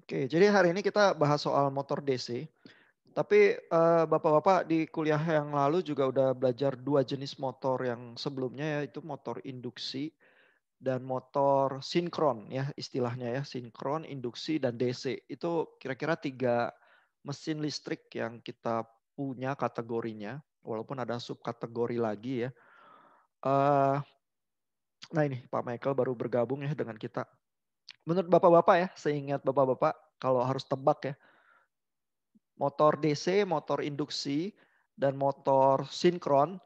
Oke, jadi hari ini kita bahas soal motor DC. Tapi bapak-bapak di kuliah yang lalu juga udah belajar dua jenis motor yang sebelumnya, yaitu motor induksi dan motor sinkron ya istilahnya ya, sinkron, induksi, dan DC. Itu kira-kira tiga mesin listrik yang kita punya kategorinya, walaupun ada subkategori lagi ya. Eh, nah ini Pak Michael baru bergabung ya dengan kita. Menurut bapak-bapak ya, seingat bapak-bapak kalau harus tebak ya, motor DC, motor induksi, dan motor sinkron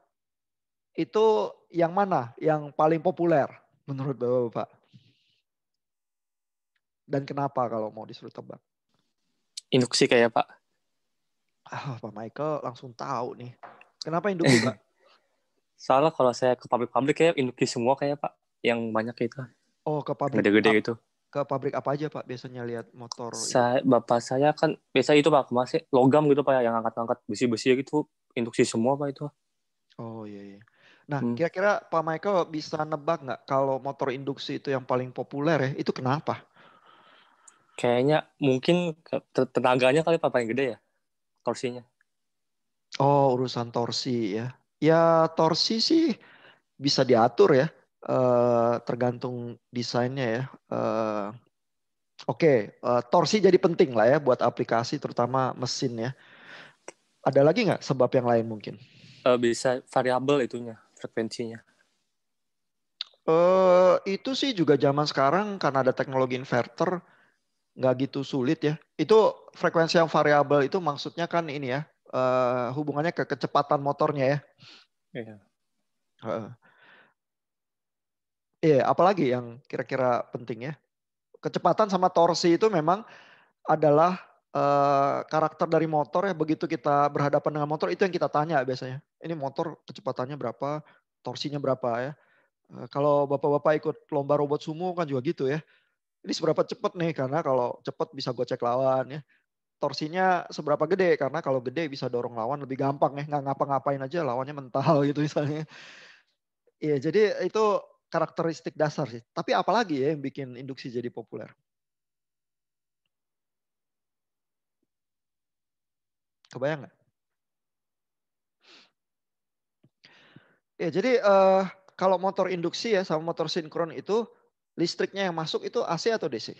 itu yang mana yang paling populer menurut bapak-bapak? Dan kenapa kalau mau disuruh tebak? Induksi kayak Pak. Pak Michael langsung tahu nih. Kenapa induksi, Pak? Soalnya kalau saya ke pabrik-pabrik kayak induksi semua kayak Pak. Yang banyak itu. Oh, Yang gede-gede gitu. ke pabrik apa aja, Pak? Biasanya lihat motor itu. Bapak saya kan biasa itu Pak, masih logam gitu Pak, yang angkat-angkat besi-besi gitu. Induksi semua Pak itu. Oh iya, iya. Nah, Hmm. kira-kira Pak Michael bisa nebak nggak kalau motor induksi itu yang paling populer ya? Itu kenapa? Kayaknya mungkin tenaganya kali Pak paling gede ya. Torsinya. Oh, urusan torsi ya. Ya, torsi sih bisa diatur ya. Tergantung desainnya ya. Oke, torsi jadi penting lah ya buat aplikasi terutama mesin ya. Ada lagi nggak sebab yang lain mungkin? Bisa variabel itunya, frekuensinya. Itu sih juga zaman sekarang karena ada teknologi inverter nggak gitu sulit ya. Itu frekuensi yang variabel itu maksudnya kan ini ya, hubungannya ke kecepatan motornya ya. Iya. Heeh. Iya, apalagi yang kira-kira penting ya? Kecepatan sama torsi itu memang adalah karakter dari motor ya. Begitu kita berhadapan dengan motor itu yang kita tanya biasanya. Ini motor kecepatannya berapa, torsinya berapa ya. Kalau bapak-bapak ikut lomba robot sumo kan juga gitu ya. Ini seberapa cepat nih, karena kalau cepat bisa gocek lawan ya. Torsinya seberapa gede, karena kalau gede bisa dorong lawan lebih gampang ya. Nggak ngapa-ngapain aja lawannya mental gitu misalnya. Iya, jadi itu karakteristik dasar sih. Tapi apalagi ya yang bikin induksi jadi populer? Kebayang nggak? Ya, jadi kalau motor induksi ya sama motor sinkron itu listriknya yang masuk itu AC atau DC?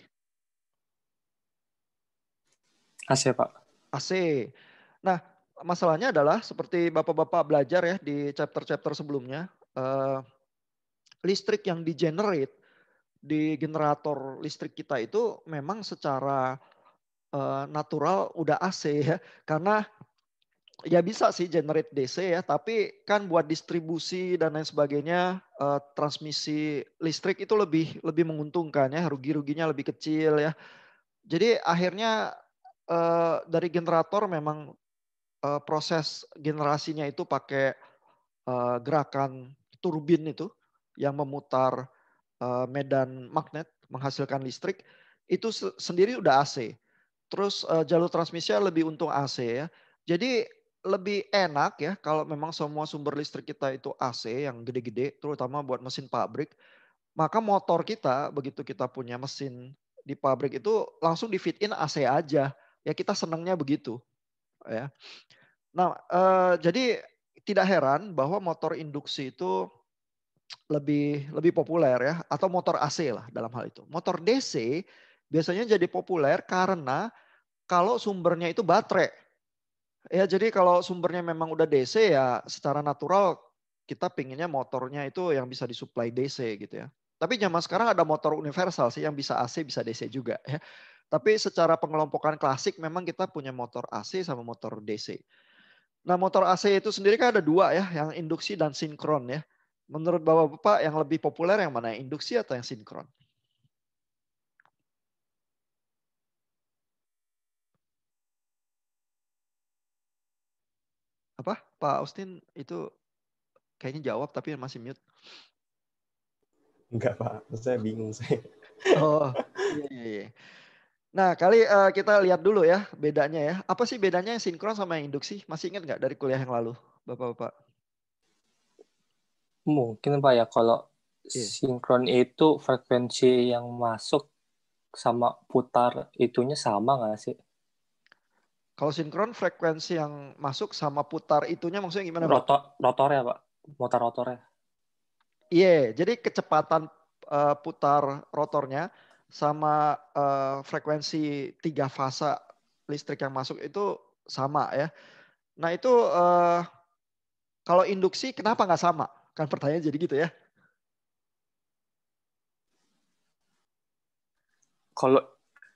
AC Pak. AC. Nah, masalahnya adalah seperti bapak-bapak belajar ya di chapter-chapter sebelumnya, listrik yang di-generate di generator listrik kita itu memang secara natural udah AC ya. Karena ya bisa sih generate DC ya, tapi kan buat distribusi dan lain sebagainya, transmisi listrik itu lebih lebih menguntungkan ya, rugi-ruginya lebih kecil ya. Jadi akhirnya dari generator memang proses generasinya itu pakai gerakan turbin itu yang memutar medan magnet menghasilkan listrik, itu sendiri udah AC. Terus jalur transmisinya lebih untung AC ya. Jadi lebih enak ya kalau memang semua sumber listrik kita itu AC yang gede-gede, terutama buat mesin pabrik. Maka motor kita begitu kita punya mesin di pabrik itu langsung di fit in AC aja. Ya kita senangnya begitu ya. Nah, jadi tidak heran bahwa motor induksi itu lebih lebih populer ya, atau motor AC lah dalam hal itu. Motor DC biasanya jadi populer karena kalau sumbernya itu baterai. Ya jadi kalau sumbernya memang udah DC ya secara natural kita pinginnya motornya itu yang bisa disuplai DC gitu ya. Tapi zaman sekarang ada motor universal sih yang bisa AC bisa DC juga ya. Tapi secara pengelompokan klasik memang kita punya motor AC sama motor DC. Nah motor AC itu sendiri kan ada dua ya, yang induksi dan sinkron ya. Menurut bapak-bapak yang lebih populer yang mana, yang induksi atau yang sinkron? Apa? Pak Austin itu kayaknya jawab tapi masih mute. Enggak Pak, saya bingung saya. Oh iya, iya, iya. Nah kali kita lihat dulu ya bedanya ya. Apa sih bedanya yang sinkron sama yang induksi? Masih ingat nggak dari kuliah yang lalu bapak-bapak? Mungkin Pak ya, kalau Iya. sinkron itu frekuensi yang masuk sama putar itunya sama nggak sih? Kalau sinkron frekuensi yang masuk sama putar itunya maksudnya gimana, Bang? Rotornya, Pak. Motor rotornya. Iya, jadi kecepatan putar rotornya sama frekuensi tiga fasa listrik yang masuk itu sama ya. Nah itu kalau induksi kenapa nggak sama? Kan pertanyaan jadi gitu ya. Kalau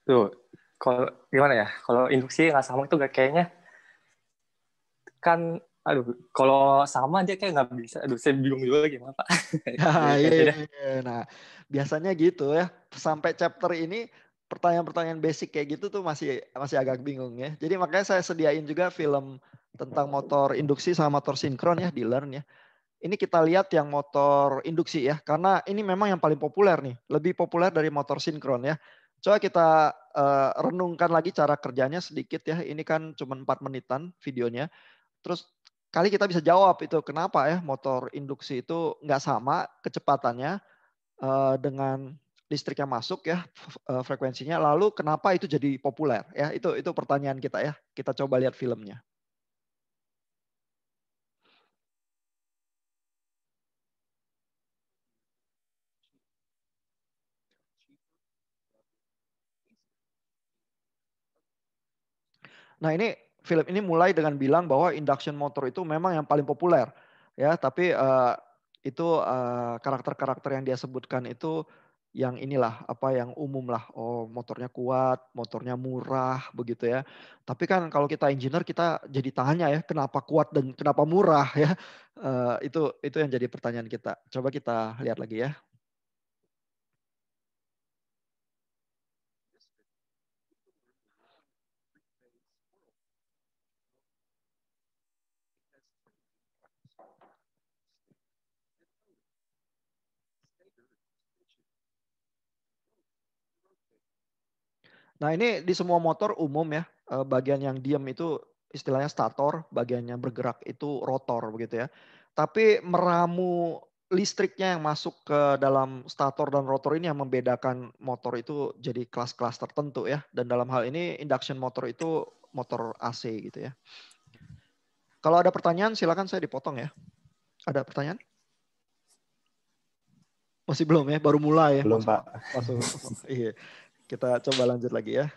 tuh, kalau gimana ya? Kalau induksi nggak sama itu gak kayaknya kan, aduh, kalau sama dia kayak nggak bisa. Aduh, saya bingung juga gimana, Pak. Nah, Ya, iya, aja iya, deh. iya. Nah, biasanya gitu ya. Sampai chapter ini pertanyaan-pertanyaan basic kayak gitu tuh masih masih agak bingung ya. Jadi makanya saya sediain juga film tentang motor induksi sama motor sinkron ya di Learn ya. Ini kita lihat yang motor induksi ya, karena ini memang yang paling populer nih, lebih populer dari motor sinkron ya. Coba kita renungkan lagi cara kerjanya sedikit ya. Ini kan cuma 4 menitan videonya. Terus kali kita bisa jawab itu kenapa ya motor induksi itu nggak sama kecepatannya dengan listrik yang masuk ya frekuensinya. Lalu kenapa itu jadi populer ya? Itu pertanyaan kita ya. Kita coba lihat filmnya. Nah ini film ini mulai dengan bilang bahwa induction motor itu memang yang paling populer ya, tapi itu karakter-karakter yang dia sebutkan itu yang inilah apa yang umum lah. Oh motornya kuat, motornya murah begitu ya. Tapi kan kalau kita engineer kita jadi tanya ya kenapa kuat dan kenapa murah ya. Itu yang jadi pertanyaan kita. Coba kita lihat lagi ya. Nah ini di semua motor umum ya, bagian yang diam itu istilahnya stator, bagian yang bergerak itu rotor begitu ya. Tapi meramu listriknya yang masuk ke dalam stator dan rotor ini yang membedakan motor itu jadi kelas-kelas tertentu ya. Dan dalam hal ini induction motor itu motor AC gitu ya. Kalau ada pertanyaan silakan saya dipotong ya. Ada pertanyaan? Masih belum ya, baru mulai ya Belum, masuk. Pak. Masuk. Iya, kita coba lanjut lagi ya.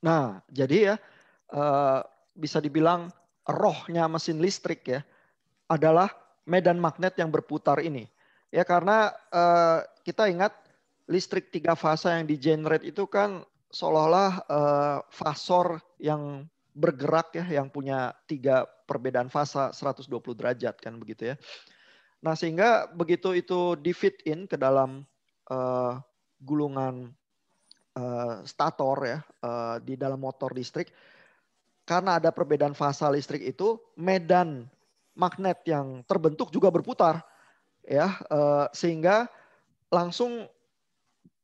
Nah, jadi ya bisa dibilang rohnya mesin listrik ya adalah medan magnet yang berputar ini. Ya karena kita ingat listrik tiga fasa yang di-generate itu kan seolah-olah fasor yang bergerak ya yang punya tiga perbedaan fasa 120 derajat kan begitu ya. Nah, sehingga begitu itu di-fit in ke dalam gulungan stator ya di dalam motor listrik karena ada perbedaan fasa listrik itu medan magnet yang terbentuk juga berputar ya sehingga langsung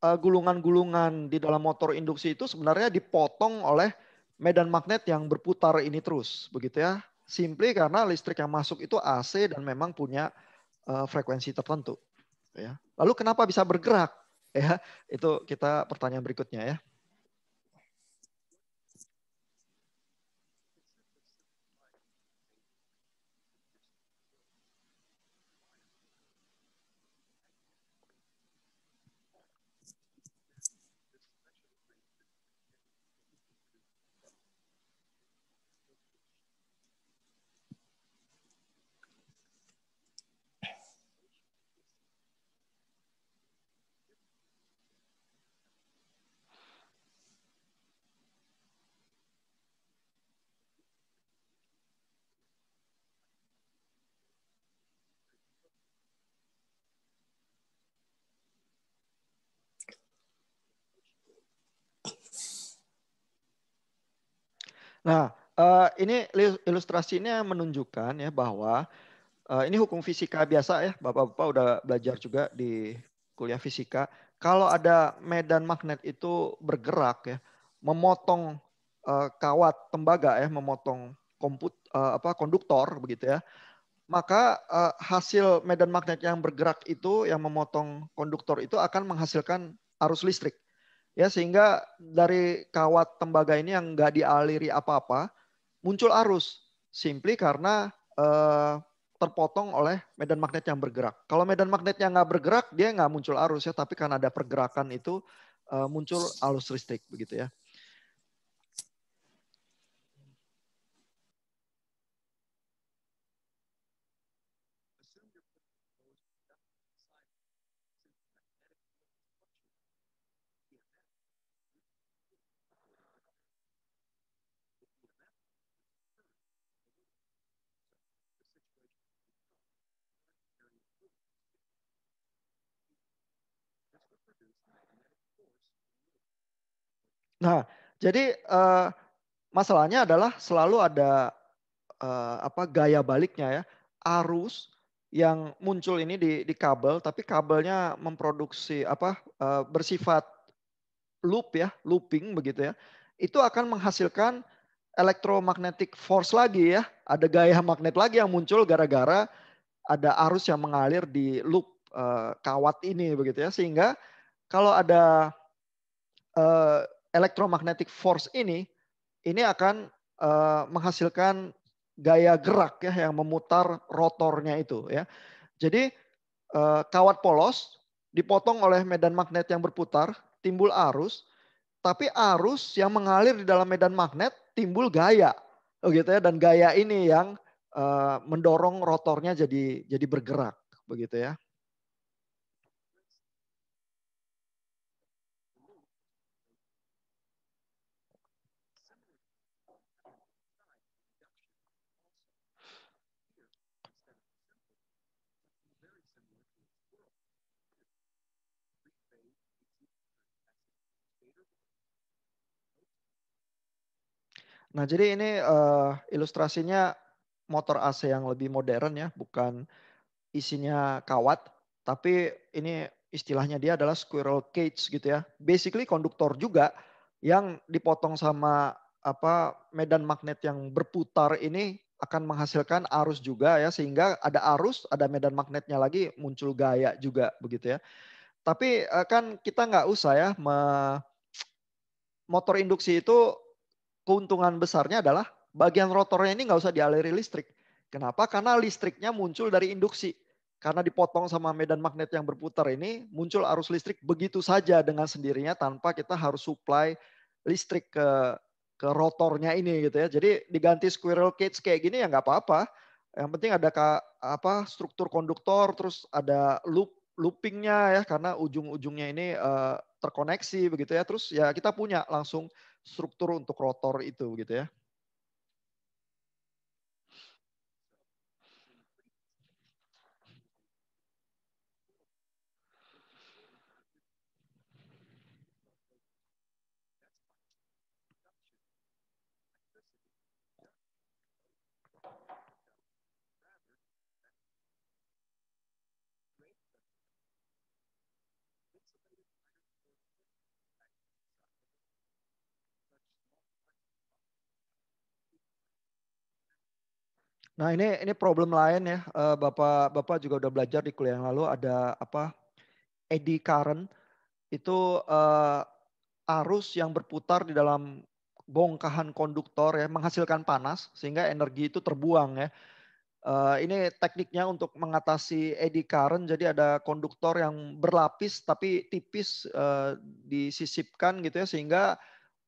gulungan-gulungan di dalam motor induksi itu sebenarnya dipotong oleh medan magnet yang berputar ini terus begitu ya. Simply karena listrik yang masuk itu AC dan memang punya frekuensi tertentu ya. Lalu kenapa bisa bergerak? Ya, itu kita pertanyaan berikutnya ya. Nah, Ini ilustrasinya menunjukkan ya bahwa ini hukum fisika biasa ya, Bapak-bapak udah belajar juga di kuliah fisika. Kalau ada medan magnet itu bergerak ya, memotong kawat tembaga ya, memotong konduktor begitu ya, maka hasil medan magnet yang bergerak itu yang memotong konduktor itu akan menghasilkan arus listrik. Ya, sehingga dari kawat tembaga ini yang nggak dialiri apa-apa, muncul arus. Simply karena terpotong oleh medan magnet yang bergerak. Kalau medan magnetnya nggak bergerak, dia nggak muncul arus ya, tapi karena ada pergerakan itu muncul arus listrik begitu ya. Nah, jadi masalahnya adalah selalu ada gaya baliknya ya, arus yang muncul ini di kabel, tapi kabelnya memproduksi bersifat loop ya, looping begitu ya. Itu akan menghasilkan electromagnetic force lagi ya. Ada gaya magnet lagi yang muncul gara-gara ada arus yang mengalir di loop kawat ini begitu ya. Sehingga kalau ada electromagnetic force ini akan menghasilkan gaya gerak ya yang memutar rotornya itu ya. Jadi kawat polos dipotong oleh medan magnet yang berputar, timbul arus, tapi arus yang mengalir di dalam medan magnet timbul gaya. Begitu ya, dan gaya ini yang mendorong rotornya jadi bergerak begitu ya. Nah, jadi ini ilustrasinya motor AC yang lebih modern ya, bukan isinya kawat, tapi ini istilahnya dia adalah squirrel cage gitu ya. Basically konduktor juga yang dipotong sama medan magnet yang berputar ini akan menghasilkan arus juga ya, sehingga ada arus, ada medan magnetnya lagi, muncul gaya juga begitu ya. Tapi kan kita nggak usah ya, motor induksi itu keuntungan besarnya adalah bagian rotornya ini nggak usah dialiri listrik. Kenapa? Karena listriknya muncul dari induksi. Karena dipotong sama medan magnet yang berputar ini, muncul arus listrik begitu saja dengan sendirinya tanpa kita harus supply listrik ke rotornya ini gitu ya. Jadi diganti squirrel cage kayak gini ya nggak apa-apa. Yang penting ada struktur konduktor, terus ada loopingnya ya, karena ujung-ujungnya ini terkoneksi begitu ya. Terus ya kita punya langsung struktur untuk rotor itu gitu ya. Nah, ini problem lain ya. Bapak juga udah belajar di kuliah yang lalu ada eddy current, itu arus yang berputar di dalam bongkahan konduktor ya, menghasilkan panas sehingga energi itu terbuang ya. Ini tekniknya untuk mengatasi eddy current, jadi ada konduktor yang berlapis tapi tipis disisipkan gitu ya, sehingga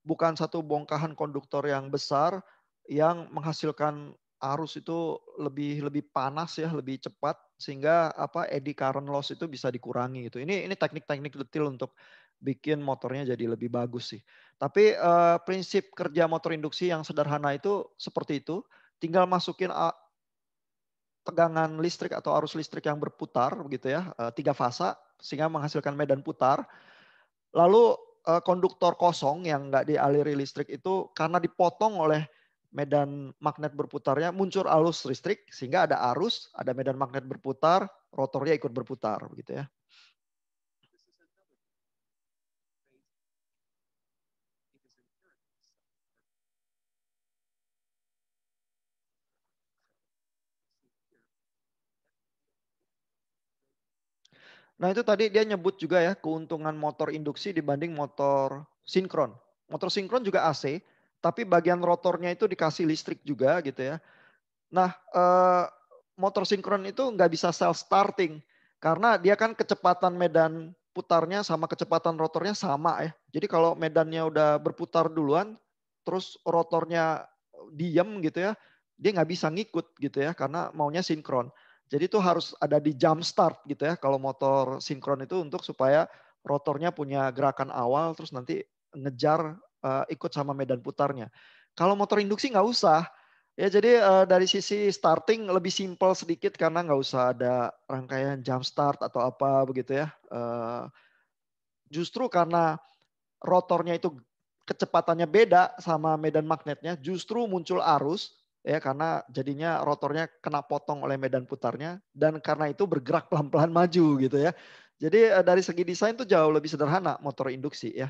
bukan satu bongkahan konduktor yang besar yang menghasilkan arus itu lebih panas ya, lebih cepat, sehingga eddy current loss itu bisa dikurangi gitu. Ini teknik-teknik detail untuk bikin motornya jadi lebih bagus sih. Tapi prinsip kerja motor induksi yang sederhana itu seperti itu. Tinggal masukin tegangan listrik atau arus listrik yang berputar begitu ya, 3 fasa sehingga menghasilkan medan putar. Lalu konduktor kosong yang nggak dialiri listrik itu karena dipotong oleh medan magnet berputarnya muncul arus listrik sehingga ada arus, ada medan magnet berputar, rotornya ikut berputar begitu ya. Nah itu tadi dia nyebut juga ya keuntungan motor induksi dibanding motor sinkron. Motor sinkron juga AC, tapi bagian rotornya itu dikasih listrik juga gitu ya. Nah motor sinkron itu nggak bisa self starting karena dia kan kecepatan medan putarnya sama kecepatan rotornya sama ya. Jadi kalau medannya udah berputar duluan, terus rotornya diem gitu ya, dia nggak bisa ngikut gitu ya karena maunya sinkron. Jadi itu harus ada di jump start gitu ya kalau motor sinkron itu untuk supaya rotornya punya gerakan awal terus nanti ngejar ikut sama medan putarnya. Kalau motor induksi nggak usah. Ya jadi dari sisi starting lebih simpel sedikit karena nggak usah ada rangkaian jump start atau apa begitu ya. Justru karena rotornya itu kecepatannya beda sama medan magnetnya, justru muncul arus ya karena jadinya rotornya kena potong oleh medan putarnya dan karena itu bergerak pelan-pelan maju gitu ya. Jadi dari segi desain tuh jauh lebih sederhana motor induksi ya.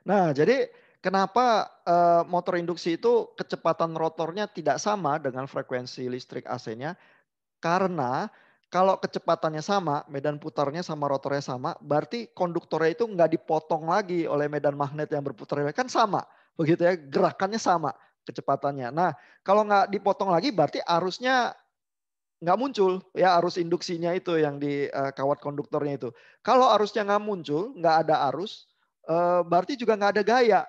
Nah, jadi kenapa motor induksi itu kecepatan rotornya tidak sama dengan frekuensi listrik AC-nya? Karena kalau kecepatannya sama, medan putarnya sama rotornya sama, berarti konduktornya itu nggak dipotong lagi oleh medan magnet yang berputar. Kan sama, begitu ya, gerakannya sama kecepatannya. Nah, kalau nggak dipotong lagi berarti arusnya nggak muncul, ya arus induksinya itu yang di kawat konduktornya itu. Kalau arusnya nggak muncul, nggak ada arus, berarti juga nggak ada gaya,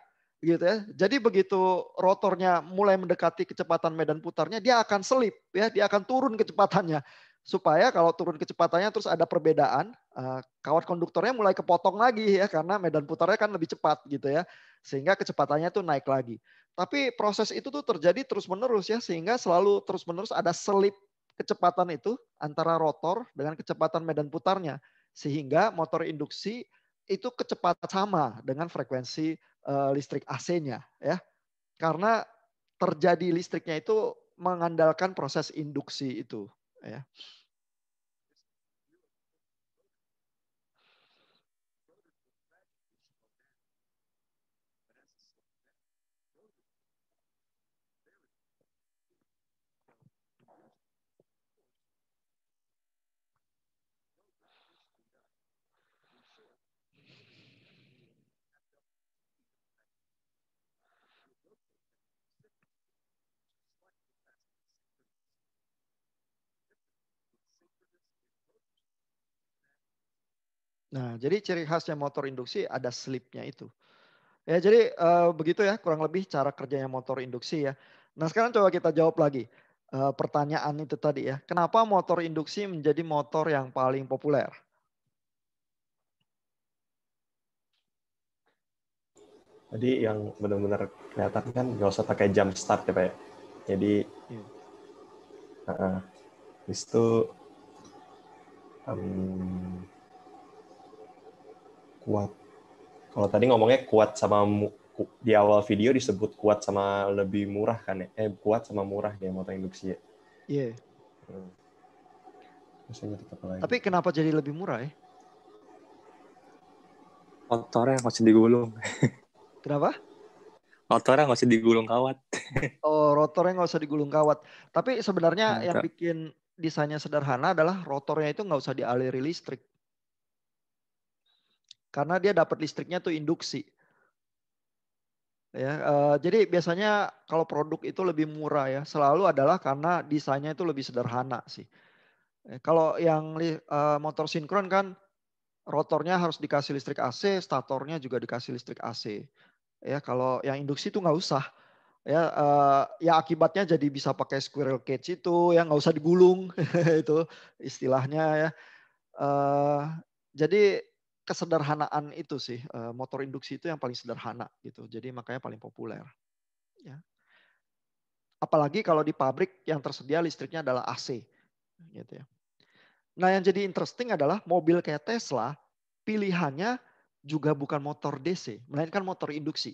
gitu ya. Jadi begitu rotornya mulai mendekati kecepatan medan putarnya, dia akan selip, ya, dia akan turun kecepatannya. Supaya kalau turun kecepatannya terus ada perbedaan, kawat konduktornya mulai kepotong lagi ya, karena medan putarnya kan lebih cepat gitu ya. Sehingga kecepatannya tuh naik lagi. Tapi proses itu tuh terjadi terus menerus ya, sehingga selalu terus menerus ada selip kecepatan itu antara rotor dengan kecepatan medan putarnya. Sehingga motor induksi itu kecepatan sama dengan frekuensi listrik AC-nya ya. Karena terjadi listriknya itu mengandalkan proses induksi itu ya. Nah, jadi ciri khasnya motor induksi ada slipnya itu. Ya, jadi begitu ya kurang lebih cara kerjanya motor induksi ya. Nah, sekarang coba kita jawab lagi pertanyaan itu tadi ya. Kenapa motor induksi menjadi motor yang paling populer? Jadi yang benar-benar kelihatan kan nggak usah pakai jump start ya Pak ya. Jadi Yeah. itu kuat. Kalau tadi ngomongnya kuat sama di awal video disebut kuat sama lebih murah kan ya? Kuat sama murah ya motor induksi ya. Iya. Maksudnya tetap lagi. Tapi kenapa jadi lebih murah ya? Motornya nggak usah digulung. Kenapa? Motornya nggak usah digulung kawat. Oh, rotornya nggak usah digulung kawat. Tapi sebenarnya yang Mantap. bikin desainnya sederhana adalah rotornya itu nggak usah dialiri listrik. Karena dia dapat listriknya tuh induksi. Ya, jadi biasanya kalau produk itu lebih murah ya, selalu adalah karena desainnya itu lebih sederhana sih. Kalau yang motor sinkron kan rotornya harus dikasih listrik AC, statornya juga dikasih listrik AC. Ya, kalau yang induksi itu nggak usah. Ya akibatnya jadi bisa pakai squirrel cage itu, ya nggak usah digulung itu istilahnya ya. Jadi kesederhanaan itu sih, motor induksi itu yang paling sederhana gitu. Jadi makanya paling populer. Ya. Apalagi kalau di pabrik yang tersedia listriknya adalah AC. Gitu ya. Nah yang jadi interesting adalah mobil kayak Tesla, pilihannya juga bukan motor DC, melainkan motor induksi.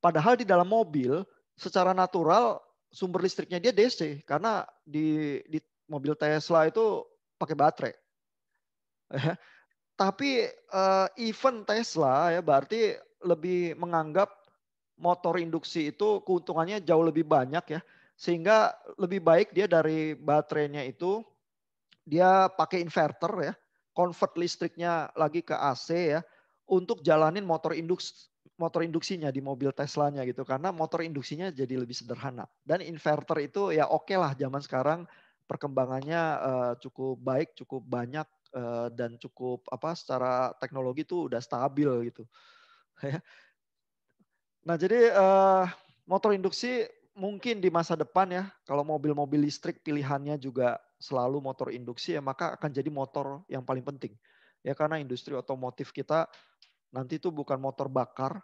Padahal di dalam mobil secara natural sumber listriknya dia DC karena di mobil Tesla itu pakai baterai. Tapi even Tesla ya berarti lebih menganggap motor induksi itu keuntungannya jauh lebih banyak ya. Sehingga lebih baik dia dari baterainya itu dia pakai inverter ya, convert listriknya lagi ke AC ya untuk jalanin motor induksinya di mobil Teslanya gitu karena motor induksinya jadi lebih sederhana dan inverter itu ya oke lah zaman sekarang perkembangannya cukup baik, cukup banyak dan cukup apa secara teknologi tuh udah stabil gitu. Nah jadi motor induksi mungkin di masa depan ya kalau mobil-mobil listrik pilihannya juga selalu motor induksi ya maka akan jadi motor yang paling penting. Ya karena industri otomotif kita nanti itu bukan motor bakar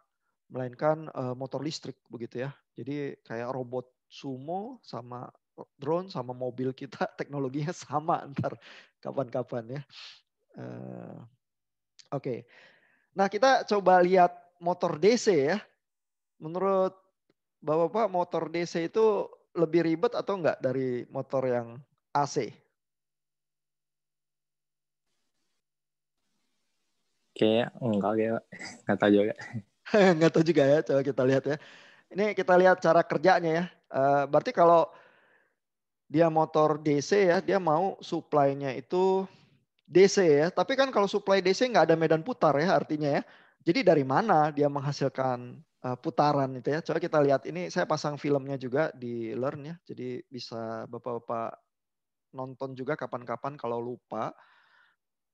melainkan motor listrik begitu ya. Jadi kayak robot sumo sama drone sama mobil kita teknologinya sama ntar kapan-kapan ya. Oke. Nah kita coba lihat motor DC ya. Menurut Bapak-Bapak motor DC itu lebih ribet atau enggak dari motor yang AC? Kayaknya enggak, kayak nggak tahu juga. Enggak tahu juga ya, coba kita lihat ya. Ini kita lihat cara kerjanya ya. Berarti kalau dia motor DC ya, dia mau supply-nya itu DC ya. Tapi kan kalau supply DC nggak ada medan putar ya artinya ya. Jadi dari mana dia menghasilkan putaran itu ya. Coba kita lihat ini saya pasang filmnya juga di Learn ya. Jadi bisa Bapak-Bapak nonton juga kapan-kapan kalau lupa.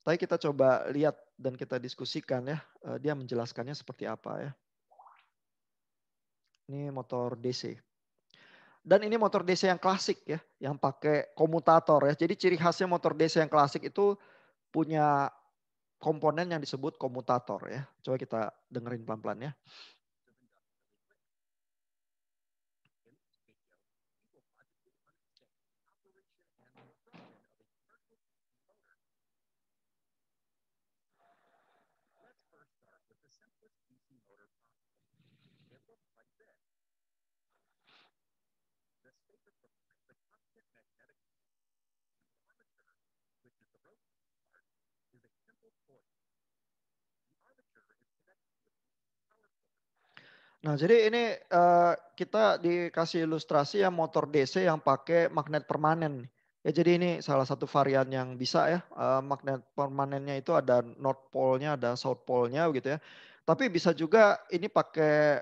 Tapi kita coba lihat dan kita diskusikan ya. Dia menjelaskannya seperti apa ya. Ini motor DC. Dan ini motor DC yang klasik ya. Yang pakai komutator ya. Jadi ciri khasnya motor DC yang klasik itu punya komponen yang disebut komutator ya. Coba kita dengerin pelan-pelan ya. Nah, jadi ini kita dikasih ilustrasi ya motor DC yang pakai magnet permanen. Ya, jadi ini salah satu varian yang bisa ya. Magnet permanennya itu ada North Pole-nya, ada South Pole-nya gitu ya. Tapi bisa juga ini pakai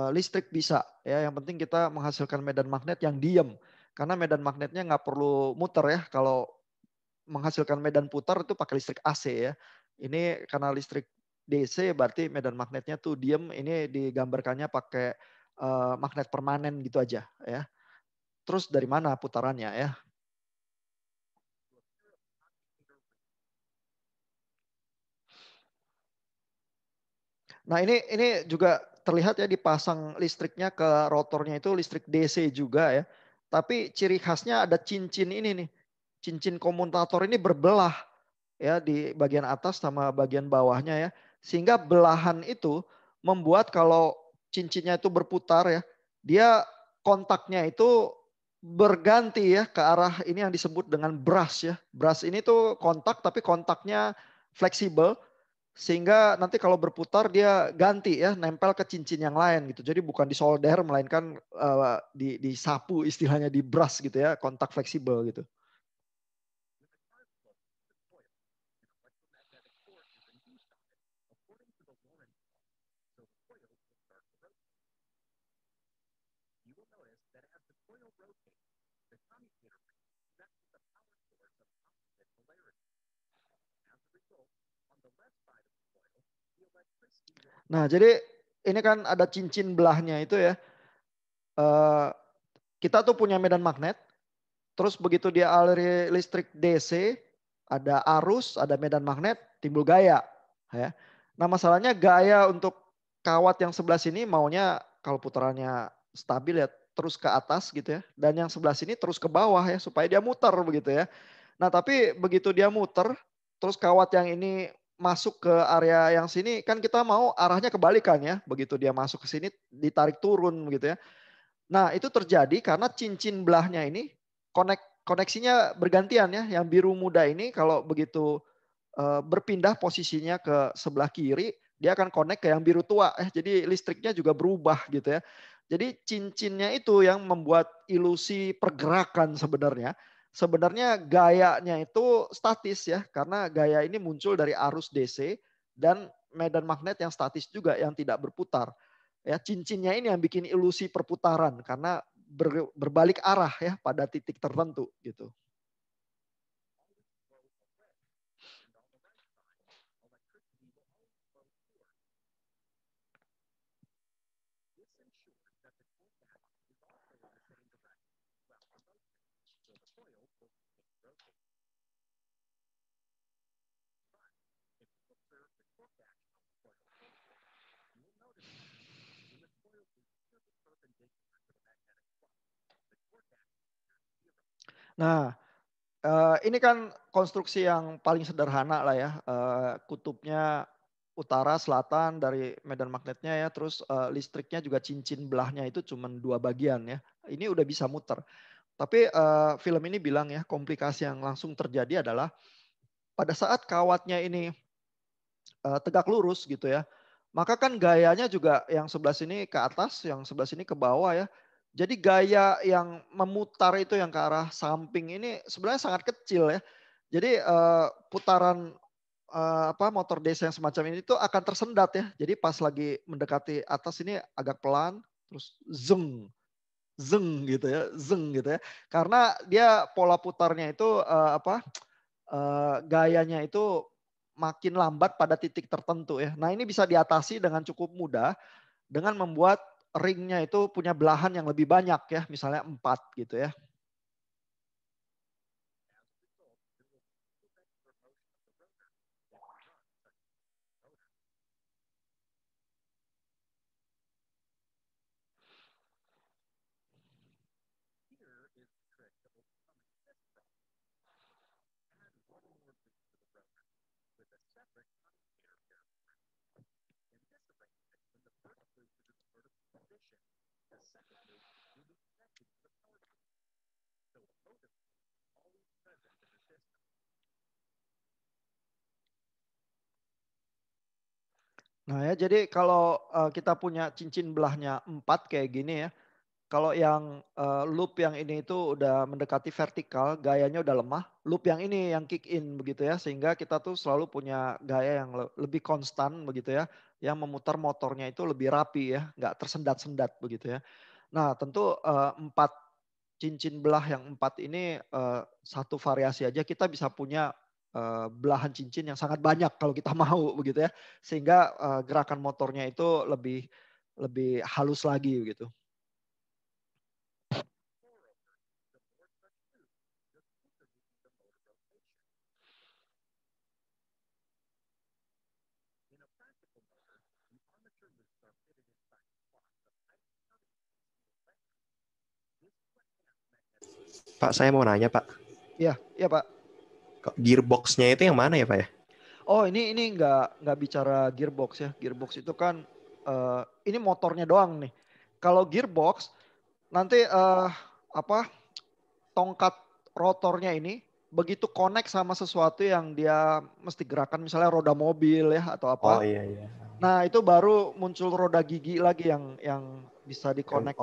listrik bisa ya. Yang penting kita menghasilkan medan magnet yang diem. Karena medan magnetnya nggak perlu muter ya. Kalau menghasilkan medan putar itu pakai listrik AC ya. Ini karena listrik DC berarti medan magnetnya tuh diem. Ini digambarkannya pakai magnet permanen gitu aja ya. Terus dari mana putarannya ya? Nah ini juga terlihat ya dipasang listriknya ke rotornya itu listrik DC juga ya. Tapi ciri khasnya ada cincin ini nih. Cincin komutator ini berbelah ya di bagian atas sama bagian bawahnya ya. Sehingga belahan itu membuat kalau cincinnya itu berputar ya, dia kontaknya itu berganti ya ke arah ini yang disebut dengan brush ya. Brush ini tuh kontak tapi kontaknya fleksibel sehingga nanti kalau berputar dia ganti ya nempel ke cincin yang lain gitu. Jadi bukan disolder melainkan disapu istilahnya di brush gitu ya, kontak fleksibel gitu. Nah, jadi ini kan ada cincin belahnya itu ya. Kita tuh punya medan magnet. Terus begitu dia aliri listrik DC, ada arus, ada medan magnet, timbul gaya. Ya. Nah masalahnya gaya untuk kawat yang sebelah sini maunya kalau putarannya stabil ya terus ke atas gitu ya. Dan yang sebelah sini terus ke bawah ya supaya dia muter begitu ya. Nah tapi begitu dia muter terus kawat yang ini masuk ke area yang sini kan kita mau arahnya kebalikan ya. Begitu dia masuk ke sini ditarik turun begitu ya. Nah itu terjadi karena cincin belahnya ini koneksinya bergantian ya. Yang biru muda ini kalau begitu berpindah posisinya ke sebelah kiri, dia akan connect ke yang biru tua. Jadi listriknya juga berubah gitu ya. Jadi cincinnya itu yang membuat ilusi pergerakan sebenarnya. Sebenarnya gayanya itu statis ya, karena gaya ini muncul dari arus DC dan medan magnet yang statis juga yang tidak berputar. Ya, cincinnya ini yang bikin ilusi perputaran karena berbalik arah ya pada titik tertentu gitu. Nah, ini kan konstruksi yang paling sederhana lah ya. Kutubnya utara, selatan dari medan magnetnya ya. Terus listriknya juga cincin belahnya itu cuma 2 bagian ya. Ini udah bisa muter. Tapi film ini bilang ya komplikasi yang langsung terjadi adalah pada saat kawatnya ini tegak lurus gitu ya. Maka kan gayanya juga yang sebelah sini ke atas, yang sebelah sini ke bawah ya. Jadi gaya yang memutar itu yang ke arah samping ini sebenarnya sangat kecil ya. Jadi putaran motor DC yang semacam ini tuh akan tersendat ya. Jadi pas lagi mendekati atas ini agak pelan, terus zeng, zeng gitu ya, zeng gitu ya. Karena dia pola putarnya itu gayanya itu makin lambat pada titik tertentu ya. Nah ini bisa diatasi dengan cukup mudah dengan membuat ringnya itu punya belahan yang lebih banyak ya, misalnya 4 gitu ya. Nah ya jadi kalau kita punya cincin belahnya 4 kayak gini ya. Kalau yang loop yang ini itu udah mendekati vertikal, gayanya udah lemah. Loop yang ini yang kick in begitu ya. Sehingga kita tuh selalu punya gaya yang lebih konstan begitu ya. Yang memutar motornya itu lebih rapi ya. Nggak tersendat-sendat begitu ya. Nah tentu 4 cincin belah yang 4 ini satu variasi aja kita bisa punya belahan cincin yang sangat banyak kalau kita mau begitu ya. Sehingga gerakan motornya itu lebih halus lagi begitu. Pak, saya mau nanya, Pak. Iya, iya Pak. Gearbox-nya itu yang mana ya, Pak ya? Oh ini nggak bicara gearbox ya. Gearbox itu kan ini motornya doang nih. Kalau gearbox nanti tongkat rotornya ini begitu connect sama sesuatu yang dia mesti gerakan misalnya roda mobil ya atau Oh apa. iya iya. Nah itu baru muncul roda gigi lagi yang bisa di-connect.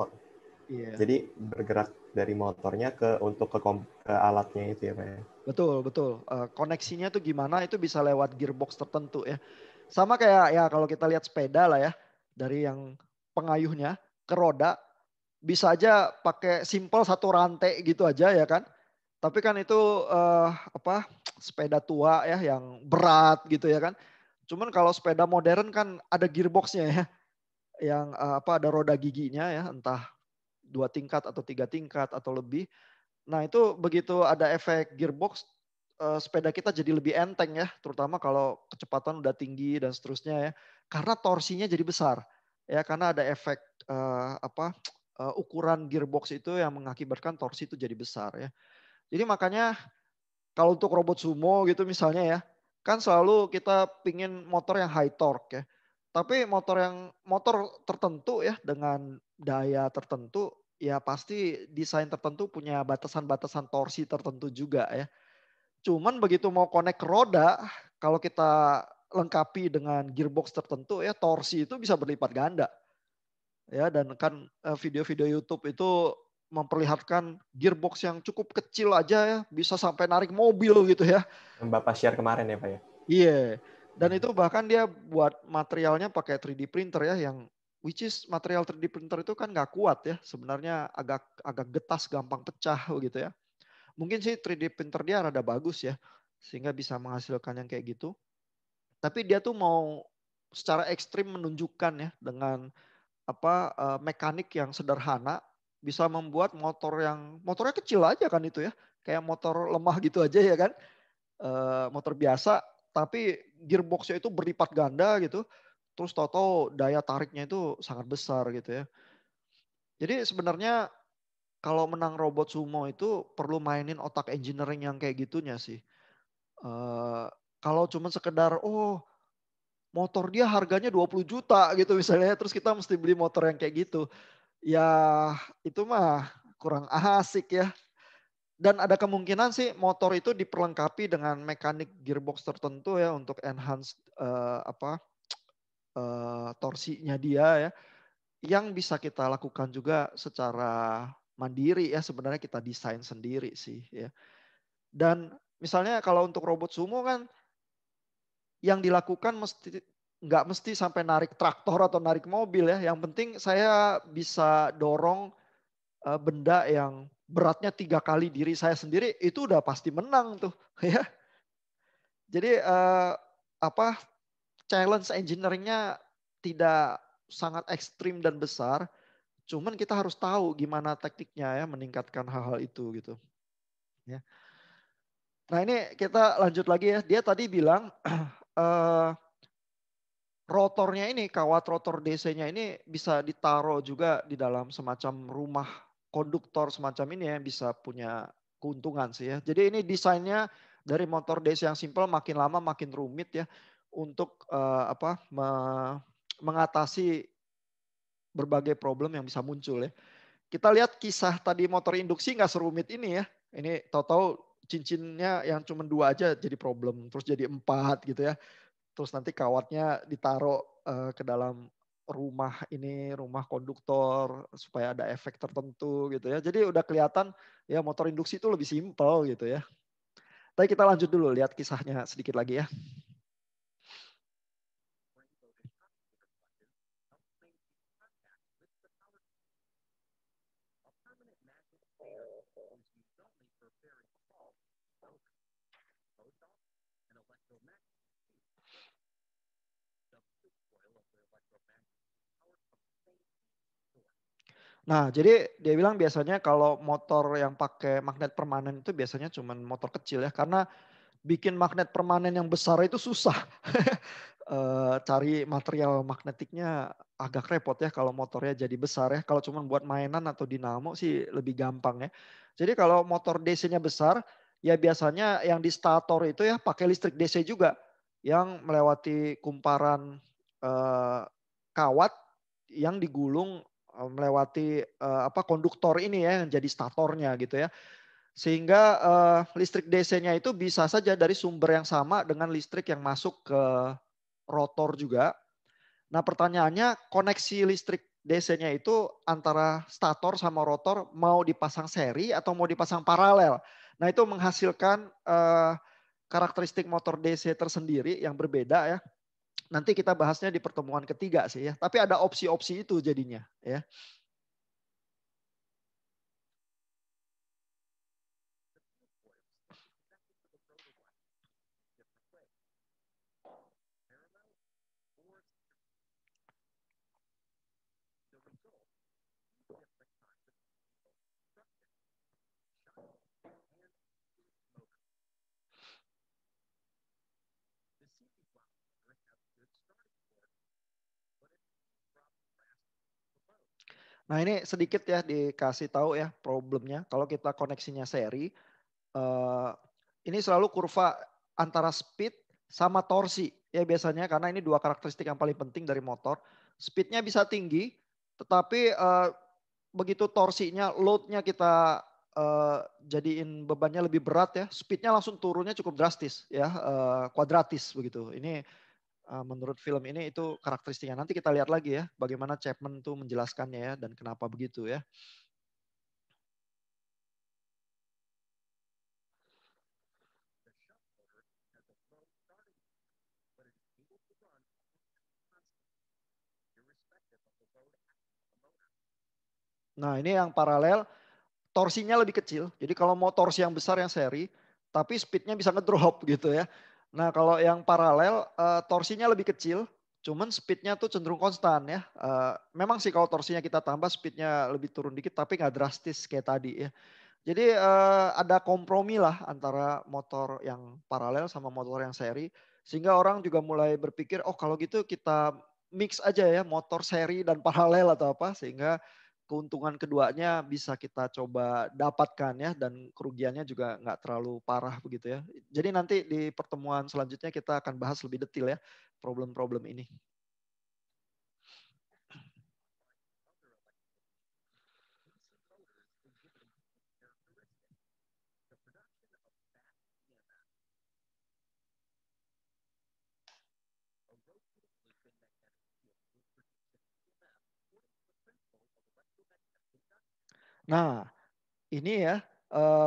Iya. Jadi bergerak dari motornya untuk ke alatnya itu ya Pak ya? Betul, betul. Koneksinya tuh gimana itu bisa lewat gearbox tertentu ya. Sama kayak ya kalau kita lihat sepeda lah ya. Dari yang pengayuhnya ke roda. Bisa aja pakai simpel satu rantai gitu aja ya kan. Tapi kan itu sepeda tua ya yang berat gitu ya kan. Cuman kalau sepeda modern kan ada gearboxnya ya. Yang ada roda giginya ya. Entah 2 tingkat atau 3 tingkat atau lebih. Nah itu begitu ada efek gearbox sepeda kita jadi lebih enteng ya, terutama kalau kecepatan udah tinggi dan seterusnya ya. Karena torsinya jadi besar. Ya, karena ada efek ukuran gearbox itu yang mengakibatkan torsi itu jadi besar ya. Jadi makanya kalau untuk robot sumo gitu misalnya ya, kan selalu kita pingin motor yang high torque ya. Tapi motor tertentu ya dengan daya tertentu ya pasti desain tertentu punya batasan-batasan torsi tertentu juga ya. Cuman begitu mau connect ke roda, kalau kita lengkapi dengan gearbox tertentu ya torsi itu bisa berlipat ganda. Ya, dan kan video-video YouTube itu memperlihatkan gearbox yang cukup kecil aja ya bisa sampai narik mobil gitu ya. Yang Bapak share kemarin ya Pak ya? Iya. Dan itu bahkan dia buat materialnya pakai 3D printer ya yang which is material 3D printer itu kan nggak kuat ya. Sebenarnya agak getas, gampang pecah gitu ya. Mungkin sih 3D printer dia rada bagus ya sehingga bisa menghasilkan yang kayak gitu. Tapi dia tuh mau secara ekstrim menunjukkan ya dengan mekanik yang sederhana bisa membuat motornya kecil aja kan itu ya. Kayak motor lemah gitu aja ya kan. Motor biasa tapi gearboxnya itu berlipat ganda gitu. Terus tahu-tahu daya tariknya itu sangat besar gitu ya. Jadi sebenarnya kalau menang robot sumo itu perlu mainin otak engineering yang kayak gitunya sih. Kalau cuma sekedar motor dia harganya 20 juta gitu misalnya terus kita mesti beli motor yang kayak gitu. Ya itu mah kurang asik ya. Dan ada kemungkinan sih motor itu diperlengkapi dengan mekanik gearbox tertentu ya untuk enhance torsinya dia ya. Yang bisa kita lakukan juga secara mandiri ya sebenarnya kita desain sendiri sih ya. Dan misalnya kalau untuk robot sumo kan yang dilakukan nggak mesti sampai narik traktor atau narik mobil ya. Yang penting saya bisa dorong benda yang beratnya 3 kali diri saya sendiri itu udah pasti menang tuh ya. Jadi challenge engineeringnya tidak sangat ekstrim dan besar, cuman kita harus tahu gimana tekniknya ya meningkatkan hal-hal itu gitu. Ya. Nah ini kita lanjut lagi ya. Dia tadi bilang rotornya ini, kawat rotor DC-nya ini bisa ditaruh juga di dalam semacam rumah konduktor semacam ini ya, bisa punya keuntungan sih ya. Jadi ini desainnya dari motor DC yang simple makin lama makin rumit ya untuk mengatasi berbagai problem yang bisa muncul ya. Kita lihat kisah tadi motor induksi nggak serumit ini ya. Ini tahu-tahu cincinnya yang cuma 2 aja jadi problem, terus jadi 4 gitu ya. Terus nanti kawatnya ditaruh ke dalam rumah konduktor supaya ada efek tertentu gitu ya. Jadi udah kelihatan ya motor induksi itu lebih simpel gitu ya. Tapi kita lanjut dulu lihat kisahnya sedikit lagi ya. Nah, jadi dia bilang biasanya kalau motor yang pakai magnet permanen itu biasanya cuma motor kecil ya, karena bikin magnet permanen yang besar itu susah. Cari material magnetiknya agak repot ya kalau motornya jadi besar ya. Kalau cuma buat mainan atau dinamo sih lebih gampang ya. Jadi kalau motor DC-nya besar, ya biasanya yang di stator itu ya pakai listrik DC juga, yang melewati kumparan kawat yang digulung melewati konduktor ini ya yang jadi statornya gitu ya. Sehingga listrik DC-nya itu bisa saja dari sumber yang sama dengan listrik yang masuk ke rotor juga. Nah pertanyaannya koneksi listrik DC-nya itu antara stator sama rotor mau dipasang seri atau mau dipasang paralel. Nah itu menghasilkan karakteristik motor DC tersendiri yang berbeda ya. Nanti kita bahasnya di pertemuan ketiga sih ya. Tapi ada opsi-opsi itu jadinya ya. Nah ini sedikit ya dikasih tahu ya problemnya. Kalau kita koneksinya seri, ini selalu kurva antara speed sama torsi ya biasanya karena ini dua karakteristik yang paling penting dari motor. Speednya bisa tinggi, tetapi begitu torsinya, loadnya kita jadiin bebannya lebih berat ya, speednya langsung turunnya cukup drastis ya, kuadratis begitu. Ini menurut film ini itu karakteristiknya. Nanti kita lihat lagi ya bagaimana Chapman tuh menjelaskannya ya dan kenapa begitu ya. Nah ini yang paralel, torsinya lebih kecil. Jadi kalau mau torsi yang besar yang seri, tapi speednya bisa ngedrop gitu ya. Nah kalau yang paralel, torsinya lebih kecil, cuman speednya tuh cenderung konstan ya. Memang sih kalau torsinya kita tambah, speednya lebih turun dikit, tapi nggak drastis kayak tadi ya. Jadi ada kompromi lah antara motor yang paralel sama motor yang seri. Sehingga orang juga mulai berpikir, oh kalau gitu kita mix aja ya motor seri dan paralel atau apa. Sehingga keuntungan keduanya bisa kita coba dapatkan ya. Dan kerugiannya juga nggak terlalu parah begitu ya. Jadi nanti di pertemuan selanjutnya kita akan bahas lebih detail ya problem-problem ini. Nah, ini ya,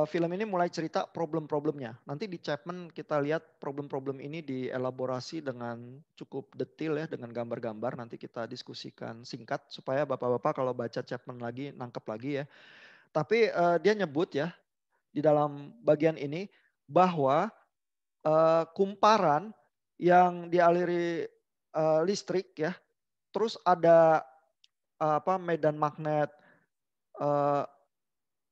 film ini mulai cerita problem-problemnya. Nanti di Chapman kita lihat problem-problem ini dielaborasi dengan cukup detail ya, dengan gambar-gambar. Nanti kita diskusikan singkat supaya bapak-bapak kalau baca Chapman lagi nangkep lagi ya. Tapi dia nyebut ya di dalam bagian ini bahwa kumparan yang dialiri listrik ya, terus ada medan magnet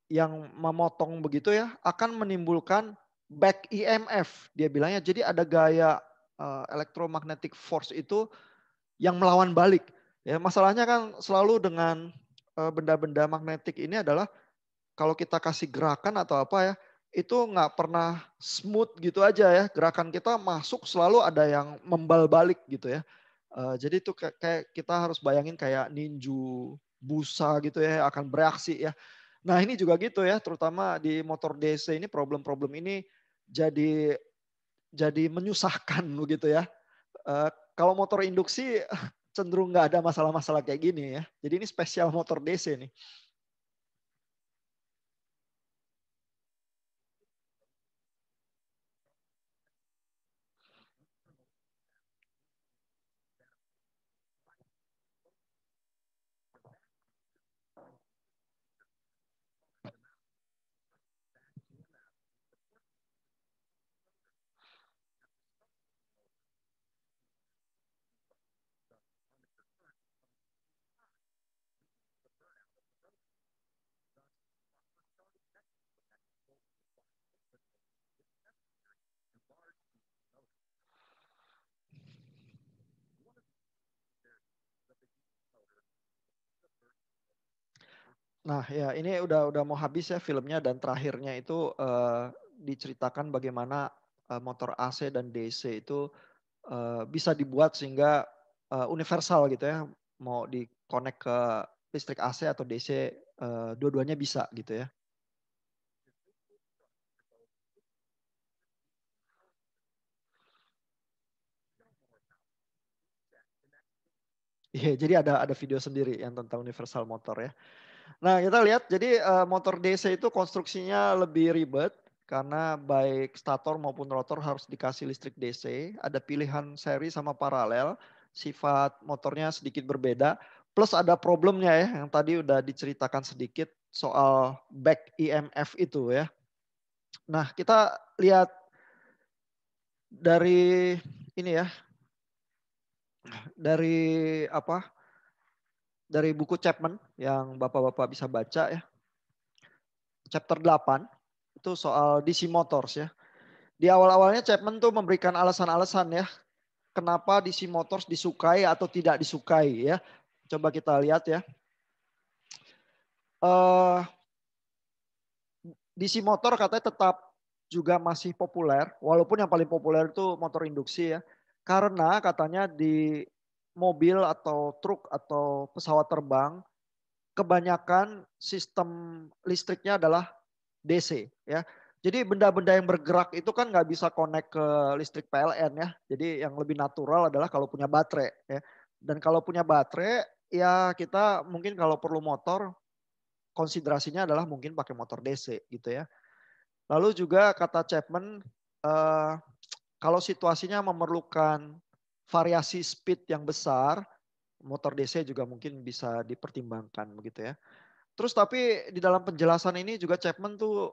yang memotong begitu ya akan menimbulkan back EMF dia bilangnya. Jadi ada gaya electromagnetic force itu yang melawan balik. Ya, masalahnya kan selalu dengan benda-benda magnetik ini adalah kalau kita kasih gerakan atau apa ya, itu nggak pernah smooth gitu aja ya. Gerakan kita masuk selalu ada yang membal balik gitu ya. Jadi itu kayak kita harus bayangin kayak ninju busa gitu ya akan bereaksi ya. Nah ini juga gitu ya, terutama di motor DC ini problem-problem ini jadi menyusahkan begitu ya. Kalau motor induksi cenderung nggak ada masalah-masalah kayak gini ya. Jadi ini spesial motor DC nih. Nah ya ini udah mau habis ya filmnya dan terakhirnya itu diceritakan bagaimana motor AC dan DC itu bisa dibuat sehingga universal gitu ya. Mau di-connect ke listrik AC atau DC dua-duanya bisa gitu ya. Iya, jadi ada video sendiri yang tentang universal motor ya. Nah kita lihat jadi motor DC itu konstruksinya lebih ribet karena baik stator maupun rotor harus dikasih listrik DC. Ada pilihan seri sama paralel, sifat motornya sedikit berbeda. Plus ada problemnya ya yang tadi udah diceritakan sedikit soal back EMF itu ya. Nah kita lihat dari ini ya, dari dari buku Chapman yang bapak-bapak bisa baca ya. Chapter 8 itu soal DC Motors ya. Di awal-awalnya Chapman tuh memberikan alasan-alasan ya. Kenapa DC Motors disukai atau tidak disukai ya. Coba kita lihat ya. DC motor katanya tetap juga masih populer, walaupun yang paling populer itu motor induksi ya. Karena katanya di mobil atau truk atau pesawat terbang, kebanyakan sistem listriknya adalah DC ya. Jadi benda-benda yang bergerak itu kan nggak bisa connect ke listrik PLN ya. Jadi yang lebih natural adalah kalau punya baterai ya. Dan kalau punya baterai ya kita mungkin kalau perlu motor konsiderasinya adalah mungkin pakai motor DC gitu ya. Lalu juga kata Chapman kalau situasinya memerlukan variasi speed yang besar, motor DC juga mungkin bisa dipertimbangkan begitu ya. Terus tapi di dalam penjelasan ini juga Chapman tuh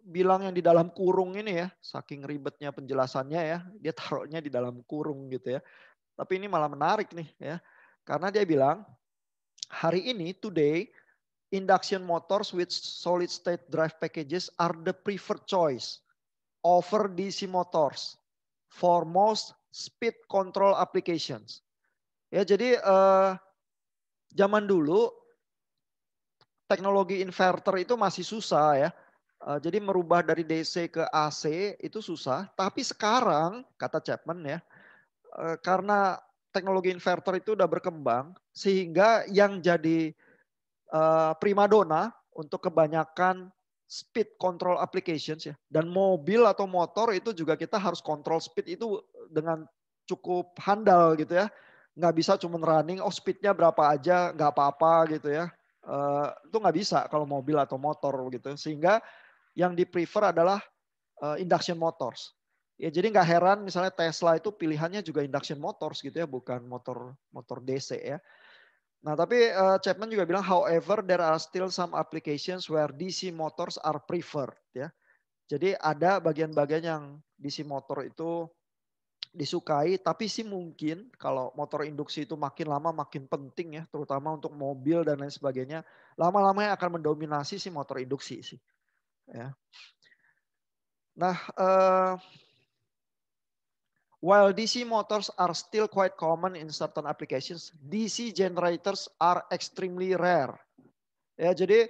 bilang yang di dalam kurung ini ya, saking ribetnya penjelasannya ya, dia taruhnya di dalam kurung gitu ya. Tapi ini malah menarik nih ya, karena dia bilang hari ini today induction motors with solid state drive packages are the preferred choice over DC motors for most speed control applications. Ya jadi zaman dulu teknologi inverter itu masih susah ya. Jadi merubah dari DC ke AC itu susah. Tapi sekarang kata Chapman ya, karena teknologi inverter itu udah berkembang, sehingga yang jadi primadona untuk kebanyakan speed control applications ya. Dan mobil atau motor itu juga kita harus control speed itu dengan cukup handal gitu ya. Nggak bisa cuma running, speednya berapa aja, nggak apa-apa gitu ya. Itu nggak bisa kalau mobil atau motor gitu. Sehingga yang di prefer adalah induction motors. Ya jadi nggak heran misalnya Tesla itu pilihannya juga induction motors gitu ya, bukan motor DC ya. Nah tapi Chapman juga bilang, however there are still some applications where DC motors are preferred ya. Jadi ada bagian-bagian yang DC motor itu disukai, tapi sih mungkin kalau motor induksi itu makin lama makin penting ya, terutama untuk mobil dan lain sebagainya, lama-lamanya akan mendominasi si motor induksi sih. Ya. Nah, while DC motors are still quite common in certain applications, DC generators are extremely rare. Ya, jadi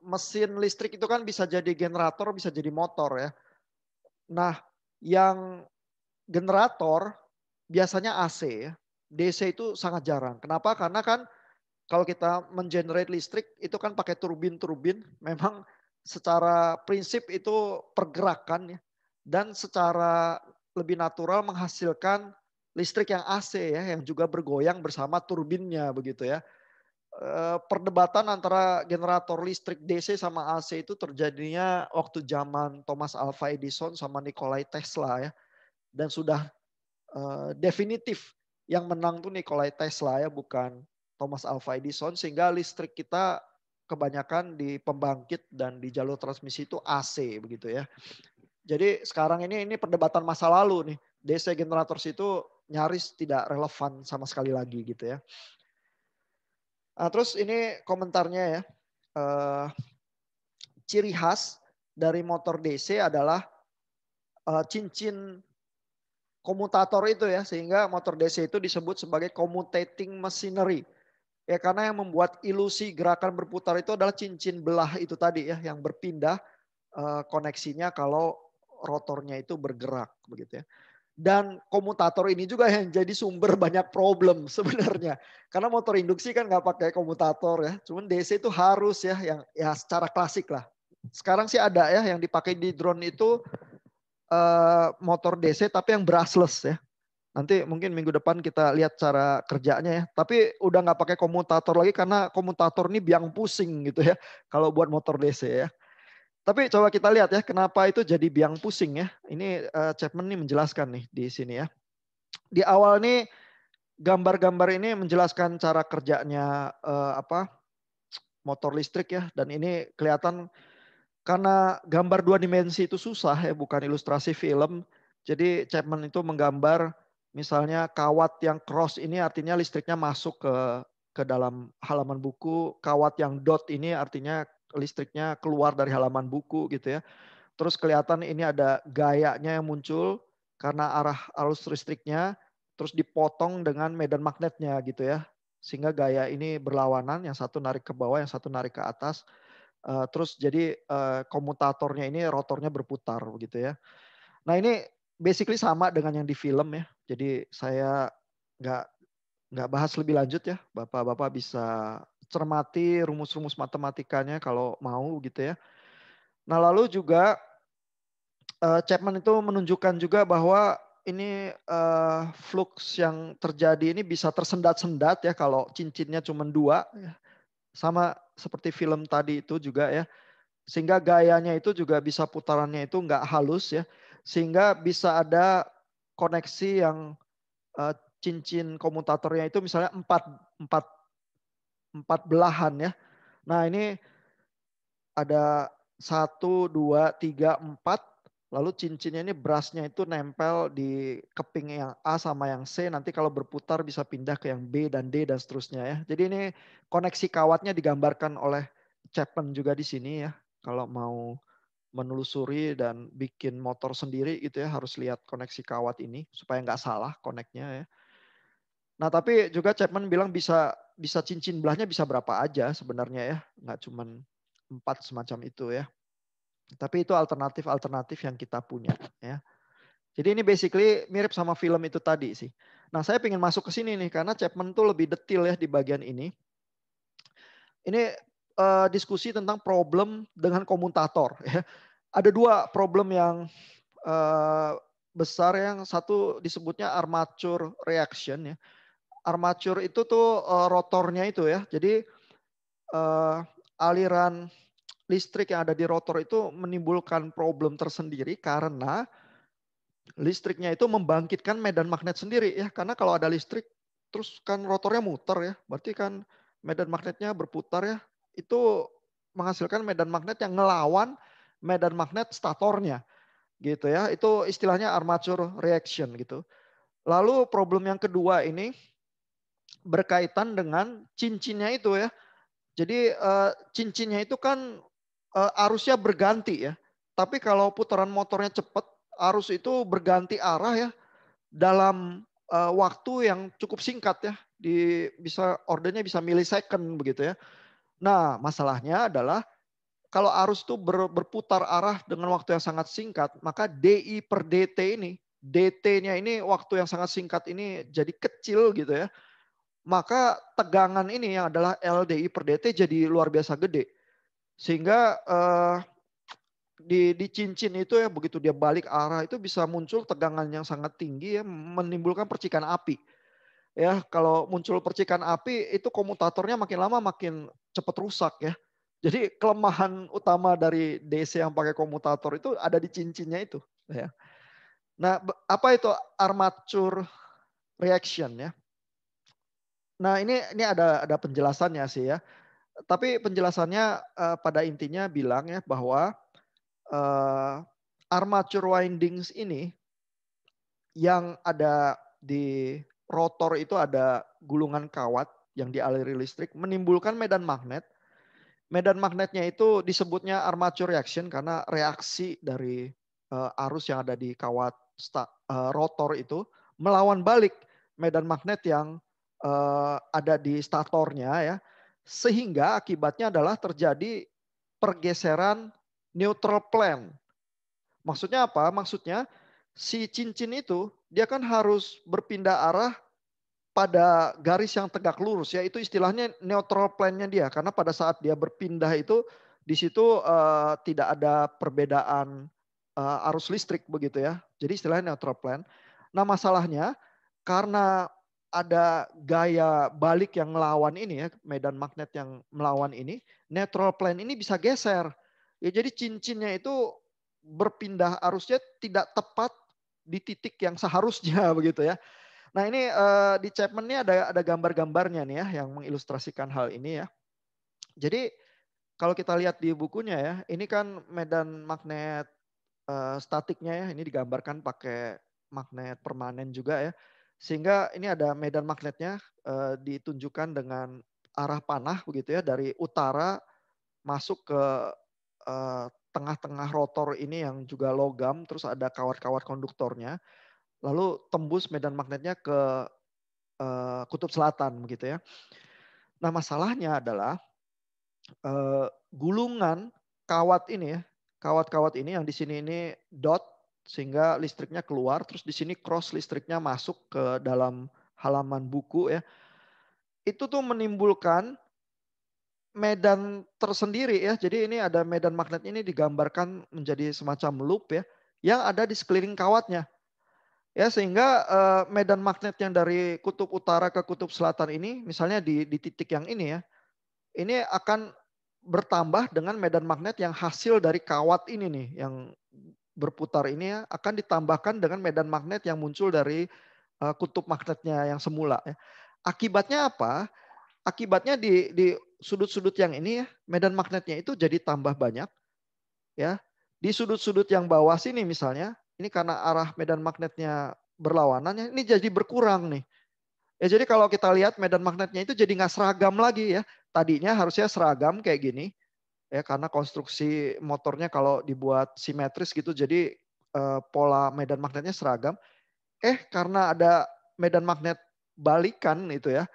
mesin listrik itu kan bisa jadi generator, bisa jadi motor ya. Nah, yang generator biasanya AC ya. DC itu sangat jarang. Kenapa? Karena kan kalau kita mengenerate listrik itu kan pakai turbin-turbin, memang secara prinsip itu pergerakan ya. Dan secara lebih natural menghasilkan listrik yang AC ya, yang juga bergoyang bersama turbinnya begitu ya. Perdebatan antara generator listrik DC sama AC itu terjadinya waktu zaman Thomas Alva Edison sama Nikola Tesla ya. Dan sudah definitif yang menang tuh Nikola Tesla ya, bukan Thomas Alva Edison, sehingga listrik kita kebanyakan di pembangkit dan di jalur transmisi itu AC begitu ya. Jadi sekarang ini perdebatan masa lalu nih. DC generators itu nyaris tidak relevan sama sekali lagi gitu ya. Nah, terus ini komentarnya ya. Ciri khas dari motor DC adalah cincin komutator itu ya, sehingga motor DC itu disebut sebagai commutating machinery. Ya karena yang membuat ilusi gerakan berputar itu adalah cincin belah itu tadi ya, yang berpindah koneksinya kalau rotornya itu bergerak begitu ya. Dan komutator ini juga yang jadi sumber banyak problem sebenarnya. Karena motor induksi kan nggak pakai komutator ya. Cuman DC itu harus ya, yang ya secara klasik lah. Sekarang sih ada ya yang dipakai di drone itu motor DC tapi yang brushless ya. Nanti mungkin minggu depan kita lihat cara kerjanya ya. Tapi udah nggak pakai komutator lagi karena komutator ini biang pusing gitu ya. Kalau buat motor DC ya. Tapi coba kita lihat ya kenapa itu jadi biang pusing ya. Ini Chapman nih menjelaskan nih di sini ya. Di awal nih gambar-gambar ini menjelaskan cara kerjanya motor listrik ya. Dan ini kelihatan karena gambar 2 dimensi itu susah ya, bukan ilustrasi film. Jadi Chapman itu menggambar misalnya kawat yang cross ini artinya listriknya masuk ke dalam halaman buku. Kawat yang dot ini artinya listriknya keluar dari halaman buku gitu ya. Terus kelihatan ini ada gayanya yang muncul karena arah arus listriknya. Terus dipotong dengan medan magnetnya gitu ya. sehingga gaya ini berlawanan, yang satu narik ke bawah, yang satu narik ke atas. Terus jadi komutatornya ini rotornya berputar begitu ya. Nah ini basically sama dengan yang di film ya. Jadi saya nggak bahas lebih lanjut ya. Bapak-bapak bisa cermati rumus-rumus matematikanya kalau mau gitu ya. Nah lalu juga Chapman itu menunjukkan juga bahwa ini flux yang terjadi ini bisa tersendat-sendat ya kalau cincinnya cuma 2 ya. Sama seperti film tadi itu juga ya. Sehingga gayanya itu juga bisa putarannya itu nggak halus ya. Sehingga bisa ada koneksi yang cincin komutatornya itu misalnya 4 belahan ya. Nah ini ada 1, 2, 3, 4. Lalu cincinnya ini brasnya itu nempel di keping yang A sama yang C. Nanti kalau berputar bisa pindah ke yang B dan D dan seterusnya ya. Jadi ini koneksi kawatnya digambarkan oleh Chapman juga di sini ya. Kalau mau menelusuri dan bikin motor sendiri gitu ya harus lihat koneksi kawat ini supaya nggak salah koneknya ya. Nah tapi juga Chapman bilang bisa cincin belahnya bisa berapa aja sebenarnya ya. Nggak cuma 4 semacam itu ya. Tapi itu alternatif yang kita punya ya. Jadi ini basically mirip sama film itu tadi sih. Nah saya ingin masuk ke sini nih karena Chapman tuh lebih detail ya di bagian ini. Ini diskusi tentang problem dengan komutator ya. Ada 2 problem yang besar, yang satu disebutnya armature reaction ya. Armature itu tuh rotornya itu ya. Jadi aliran listrik yang ada di rotor itu menimbulkan problem tersendiri karena listriknya itu membangkitkan medan magnet sendiri ya. Karena kalau ada listrik terus kan rotornya muter ya. Berarti kan medan magnetnya berputar ya. Itu menghasilkan medan magnet yang ngelawan medan magnet statornya gitu ya. Itu istilahnya armature reaction gitu. Lalu problem yang kedua ini berkaitan dengan cincinnya itu ya. Jadi cincinnya itu kan arusnya berganti ya. Tapi kalau putaran motornya cepat, arus itu berganti arah ya dalam waktu yang cukup singkat ya. Ordernya bisa millisecond begitu ya. Nah, masalahnya adalah kalau arus itu berputar arah dengan waktu yang sangat singkat, maka DI per DT ini, DT-nya ini waktu yang sangat singkat ini jadi kecil gitu ya. Maka tegangan ini yang adalah LDI per DT jadi luar biasa gede. Sehingga di cincin itu ya begitu dia balik arah itu bisa muncul tegangan yang sangat tinggi ya, menimbulkan percikan api. Ya, kalau muncul percikan api itu komutatornya makin lama makin cepat rusak ya. Jadi kelemahan utama dari DC yang pakai komutator itu ada di cincinnya itu ya. Nah, apa itu armature reaction ya? Nah, ini ada penjelasannya sih ya. Tapi penjelasannya pada intinya bilang ya bahwa armature windings ini yang ada di rotor itu ada gulungan kawat yang dialiri listrik menimbulkan medan magnet. Medan magnetnya itu disebutnya armature reaction karena reaksi dari arus yang ada di kawat rotor itu melawan balik medan magnet yang ada di statornya ya. Sehingga akibatnya adalah terjadi pergeseran neutral plane. Maksudnya apa? Maksudnya si cincin itu dia kan harus berpindah arah pada garis yang tegak lurus ya, itu istilahnya neutral plane-nya dia karena pada saat dia berpindah itu di situ tidak ada perbedaan arus listrik begitu ya. Jadi istilahnya neutral plane. Nah, masalahnya karena ada gaya balik yang melawan ini ya, medan magnet yang melawan ini, neutral plane ini bisa geser. Ya jadi cincinnya itu berpindah arusnya tidak tepat di titik yang seharusnya begitu ya. Nah ini di Chapman ini ada gambar-gambarnya nih ya yang mengilustrasikan hal ini ya. Jadi kalau kita lihat di bukunya ya, ini kan medan magnet statiknya ya, ini digambarkan pakai magnet permanen juga ya. Sehingga ini ada medan magnetnya ditunjukkan dengan arah panah begitu ya, dari utara masuk ke tengah-tengah rotor ini yang juga logam, terus ada kawat-kawat konduktornya. Lalu tembus medan magnetnya ke kutub selatan begitu ya. Nah, masalahnya adalah gulungan kawat ini ya, kawat-kawat ini yang di sini ini dot sehingga listriknya keluar, terus di sini cross listriknya masuk ke dalam halaman buku ya. Itu tuh menimbulkan medan tersendiri ya. Jadi ini ada medan magnet ini digambarkan menjadi semacam loop ya, yang ada di sekeliling kawatnya. Ya, sehingga medan magnet yang dari kutub utara ke kutub selatan ini, misalnya di titik yang ini ya, ini akan bertambah dengan medan magnet yang hasil dari kawat ini nih, yang berputar ini ya, akan ditambahkan dengan medan magnet yang muncul dari kutub magnetnya yang semula. Ya. Akibatnya apa? Akibatnya di sudut-sudut yang ini ya, medan magnetnya itu jadi tambah banyak. Ya, di sudut-sudut yang bawah sini misalnya, ini karena arah medan magnetnya berlawanan ya, ini jadi berkurang nih. Ya, jadi kalau kita lihat medan magnetnya itu jadi nggak seragam lagi ya. Tadinya harusnya seragam kayak gini ya, karena konstruksi motornya kalau dibuat simetris gitu, jadi pola medan magnetnya seragam. Karena ada medan magnet balikan itu ya,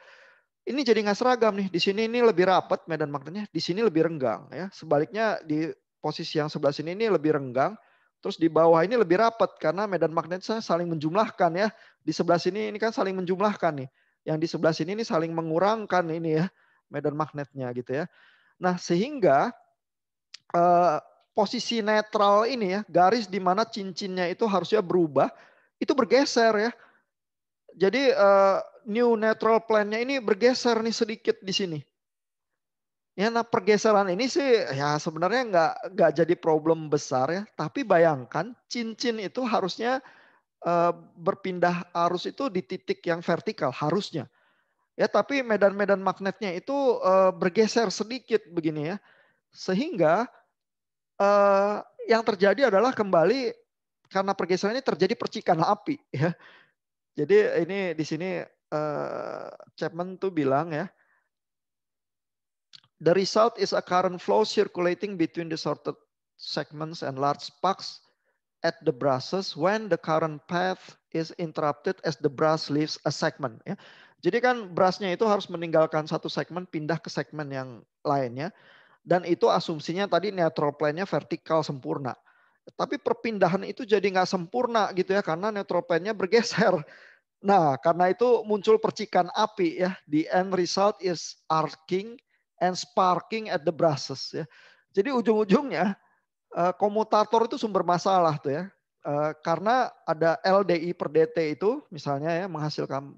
ini jadi nggak seragam nih. Di sini ini lebih rapat medan magnetnya, di sini lebih renggang ya. Sebaliknya di posisi yang sebelah sini ini lebih renggang, terus di bawah ini lebih rapat karena medan magnetnya saling menjumlahkan ya. Di sebelah sini ini kan saling menjumlahkan nih. Yang di sebelah sini ini saling mengurangkan ini ya medan magnetnya gitu ya. Nah, sehingga posisi netral ini ya, garis di mana cincinnya itu harusnya berubah, itu bergeser ya. Jadi new neutral plane-nya ini bergeser nih sedikit di sini. Ya, nah pergeseran ini sih ya sebenarnya nggak jadi problem besar ya. Tapi bayangkan cincin itu harusnya berpindah arus itu di titik yang vertikal harusnya. Ya, tapi medan-medan magnetnya itu bergeser sedikit begini ya. Sehingga yang terjadi adalah kembali karena pergeseran ini terjadi percikan api ya. Jadi ini di sini Chapman tuh bilang ya, the result is a current flow circulating between the shorted segments and large sparks at the brushes when the current path is interrupted as the brush leaves a segment. Ya. Jadi kan brushnya itu harus meninggalkan satu segmen pindah ke segmen yang lainnya. Dan itu asumsinya tadi neutral plane-nya vertikal sempurna. Tapi perpindahan itu jadi nggak sempurna gitu ya karena neutral plane-nya bergeser. Nah, karena itu muncul percikan api ya. The end result is arcing and sparking at the brushes ya. Jadi ujung-ujungnya komutator itu sumber masalah tuh ya. Karena ada LDI per DT itu misalnya ya menghasilkan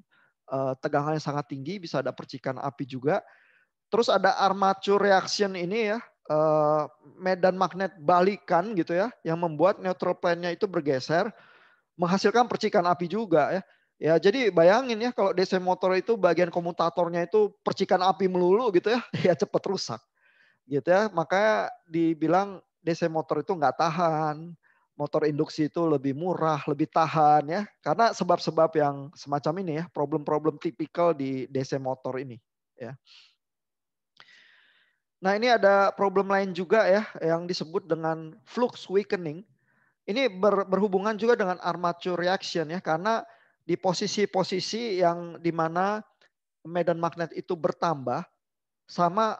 tegangan yang sangat tinggi, bisa ada percikan api juga. Terus ada armature reaction ini ya, medan magnet balikan gitu ya, yang membuat neutral plane-nya itu bergeser, menghasilkan percikan api juga ya. Ya, jadi bayangin ya kalau DC motor itu bagian komutatornya itu percikan api melulu gitu ya, ya cepat rusak. Gitu ya, makanya dibilang DC motor itu nggak tahan. Motor induksi itu lebih murah, lebih tahan ya. Karena sebab-sebab yang semacam ini ya, problem-problem tipikal di DC motor ini ya. Nah, ini ada problem lain juga ya yang disebut dengan flux weakening. Ini berhubungan juga dengan armature reaction ya, karena di posisi-posisi yang dimana medan magnet itu bertambah sama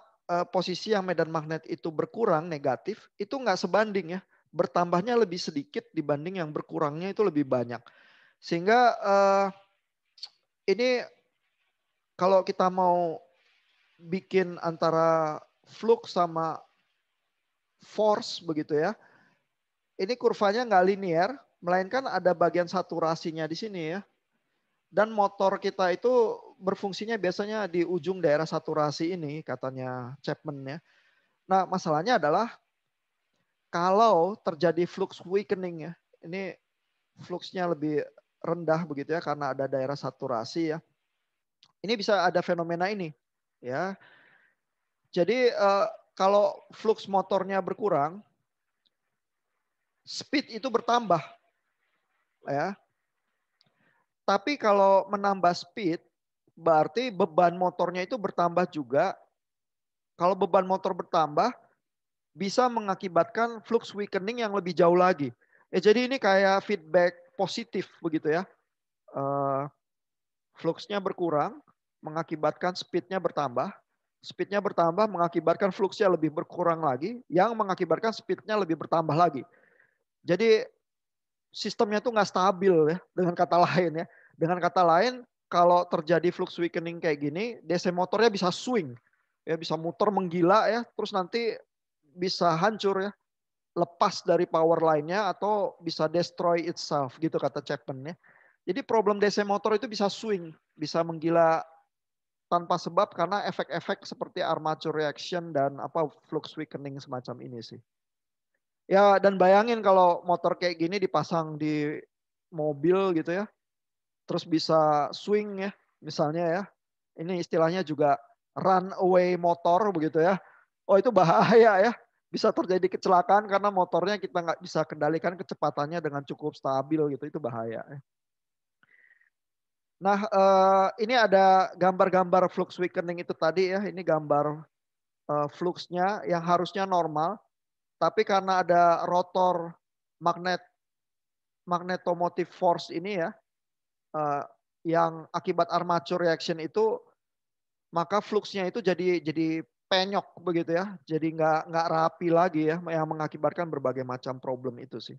posisi yang medan magnet itu berkurang negatif, itu nggak sebanding ya. Bertambahnya lebih sedikit dibanding yang berkurangnya itu lebih banyak. Sehingga ini kalau kita mau bikin antara flux sama force begitu ya, ini kurvanya nggak linear, melainkan ada bagian saturasinya di sini ya. Dan motor kita itu berfungsinya biasanya di ujung daerah saturasi ini, katanya Chapman ya. Nah, masalahnya adalah kalau terjadi flux weakening ya, ini fluxnya lebih rendah begitu ya karena ada daerah saturasi ya. Ini bisa ada fenomena ini ya. Jadi kalau flux motornya berkurang, speed itu bertambah ya. Tapi kalau menambah speed berarti beban motornya itu bertambah juga. Kalau beban motor bertambah bisa mengakibatkan flux weakening yang lebih jauh lagi. Jadi ini kayak feedback positif begitu ya. fluxnya berkurang, mengakibatkan speednya bertambah. Speednya bertambah mengakibatkan fluxnya lebih berkurang lagi, yang mengakibatkan speednya lebih bertambah lagi. Jadi sistemnya tuh nggak stabil ya, dengan kata lain ya. Dengan kata lain, kalau terjadi flux weakening kayak gini, DC motornya bisa swing, ya bisa muter menggila ya, terus nanti bisa hancur ya, lepas dari power line-nya atau bisa destroy itself gitu kata Chapman ya. Jadi problem DC motor itu bisa swing, bisa menggila tanpa sebab karena efek-efek seperti armature reaction dan flux weakening semacam ini sih. Ya dan bayangin kalau motor kayak gini dipasang di mobil gitu ya, terus bisa swing ya, misalnya ya. Ini istilahnya juga runaway motor begitu ya. Oh itu bahaya ya. Bisa terjadi kecelakaan karena motornya kita nggak bisa kendalikan kecepatannya dengan cukup stabil gitu. Itu bahaya. Nah ini ada gambar-gambar flux weakening itu tadi ya. Ini gambar fluxnya yang harusnya normal. Tapi karena ada rotor magnetomotive force ini ya. Yang akibat armature reaction itu, maka fluxnya itu jadi penyok begitu ya. Jadi nggak rapi lagi ya, yang mengakibatkan berbagai macam problem itu sih.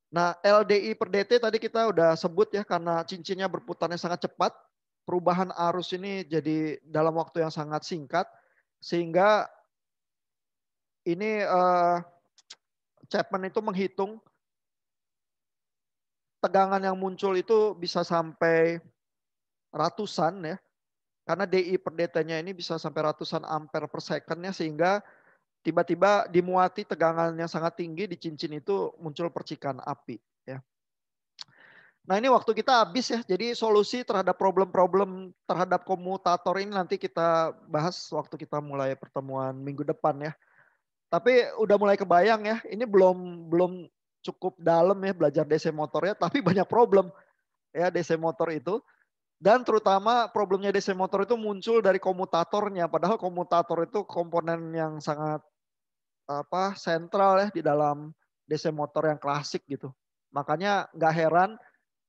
Nah LDI per DT tadi kita udah sebut ya, karena cincinnya berputarnya sangat cepat, perubahan arus ini jadi dalam waktu yang sangat singkat, sehingga ini Chapman itu menghitung tegangan yang muncul itu bisa sampai ratusan ya. Karena DI per DT-nya ini bisa sampai ratusan ampere per second-nya, sehingga tiba-tiba dimuati tegangan yang sangat tinggi di cincin itu muncul percikan api. Ya. Nah ini waktu kita habis ya, jadi solusi terhadap problem-problem terhadap komutator ini nanti kita bahas waktu kita mulai pertemuan minggu depan ya. Tapi udah mulai kebayang ya, ini belum cukup dalam ya belajar DC motornya, tapi banyak problem ya DC motor itu. Dan terutama problemnya DC motor itu muncul dari komutatornya. Padahal komutator itu komponen yang sangat sentral ya di dalam DC motor yang klasik gitu. Makanya nggak heran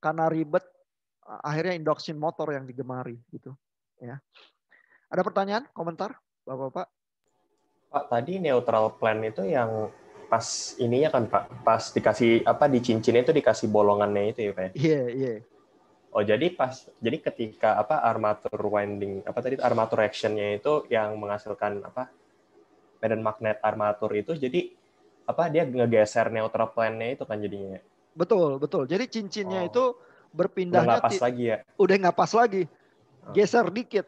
karena ribet akhirnya induction motor yang digemari gitu. Ya. Ada pertanyaan, komentar, Bapak-bapak? Pak, tadi neutral plan itu yang pas ininya kan Pak, pas dikasih di cincin itu dikasih bolongannya itu ya Pak? Iya. Oh jadi ketika armature winding armature reaction-nya itu yang menghasilkan medan magnet armatur itu, jadi dia ngegeser neutral plane-nya itu kan jadinya. Betul. Jadi cincinnya itu berpindahnya udah nggak pas lagi ya. Udah nggak pas lagi. Geser dikit.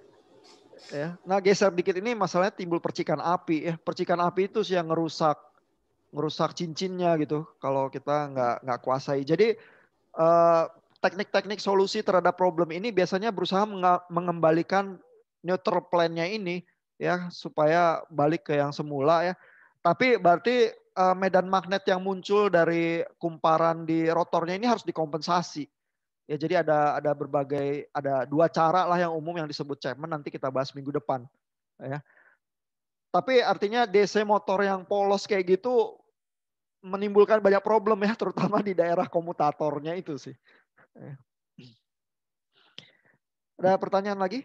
Ya. Nah, geser dikit ini masalahnya timbul percikan api ya. Percikan api itu sih yang ngerusak cincinnya gitu kalau kita nggak kuasai. Jadi teknik-teknik solusi terhadap problem ini biasanya berusaha mengembalikan neutral plane-nya ini ya supaya balik ke yang semula ya. Tapi berarti medan magnet yang muncul dari kumparan di rotornya ini harus dikompensasi. Ya jadi ada dua cara lah yang umum yang disebut Chapman, nanti kita bahas minggu depan ya. Tapi artinya DC motor yang polos kayak gitu menimbulkan banyak problem ya, terutama di daerah komutatornya itu sih. Ada pertanyaan lagi?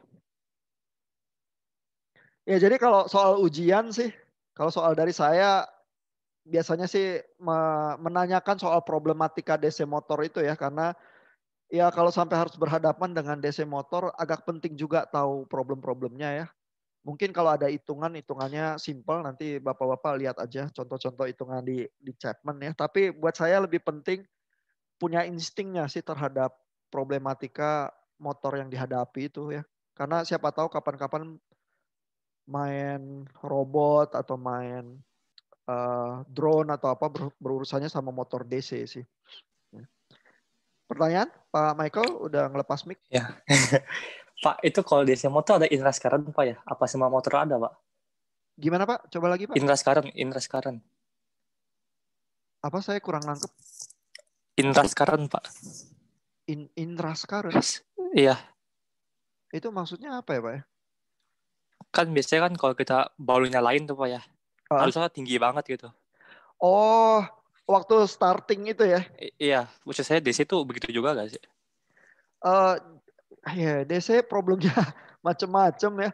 Ya jadi kalau soal ujian sih, kalau soal dari saya biasanya sih menanyakan soal problematika DC motor itu ya, karena ya kalau sampai harus berhadapan dengan DC motor agak penting juga tahu problem-problemnya ya. Mungkin kalau ada hitungannya simple, nanti bapak-bapak lihat aja contoh-contoh hitungan di Chapman ya. Tapi buat saya lebih penting punya instingnya sih terhadap problematika motor yang dihadapi itu ya. Karena siapa tahu kapan-kapan main robot atau main drone atau apa berurusannya sama motor DC sih. Pertanyaan Pak Michael udah ngelepas mic? Ya. Pak, itu kalau DC motor ada inrush current Pak ya? Apa semua motor ada Pak? Gimana Pak? Coba lagi Pak. Inrush current. Apa saya kurang nangkep? Inrush current Pak. Inrush current? Iya. Itu maksudnya apa ya Pak ya? Kan biasanya kan kalau kita baru nyalain tuh Pak ya, harusnya tinggi banget gitu. Oh, waktu starting itu ya? Iya, maksud saya DC tuh begitu juga gak sih? Ya, DC problemnya macam-macam ya.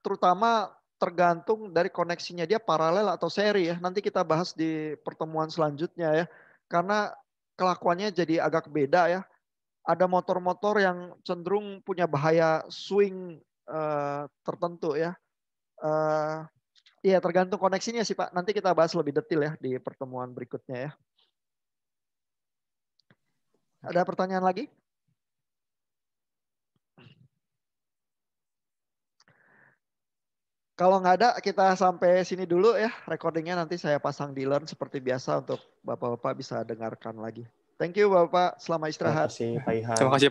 Terutama tergantung dari koneksinya dia paralel atau seri ya. Nanti kita bahas di pertemuan selanjutnya ya. Karena kelakuannya jadi agak beda ya. Ada motor-motor yang cenderung punya bahaya swing tertentu ya. Iya tergantung koneksinya sih Pak. Nanti kita bahas lebih detail ya di pertemuan berikutnya ya. Ada pertanyaan lagi? Kalau nggak ada, kita sampai sini dulu ya. Recordingnya nanti saya pasang di Learn seperti biasa untuk Bapak-Bapak bisa dengarkan lagi. Thank you Bapak, selamat Terima istirahat. kasih Pak Ihan. Terima kasih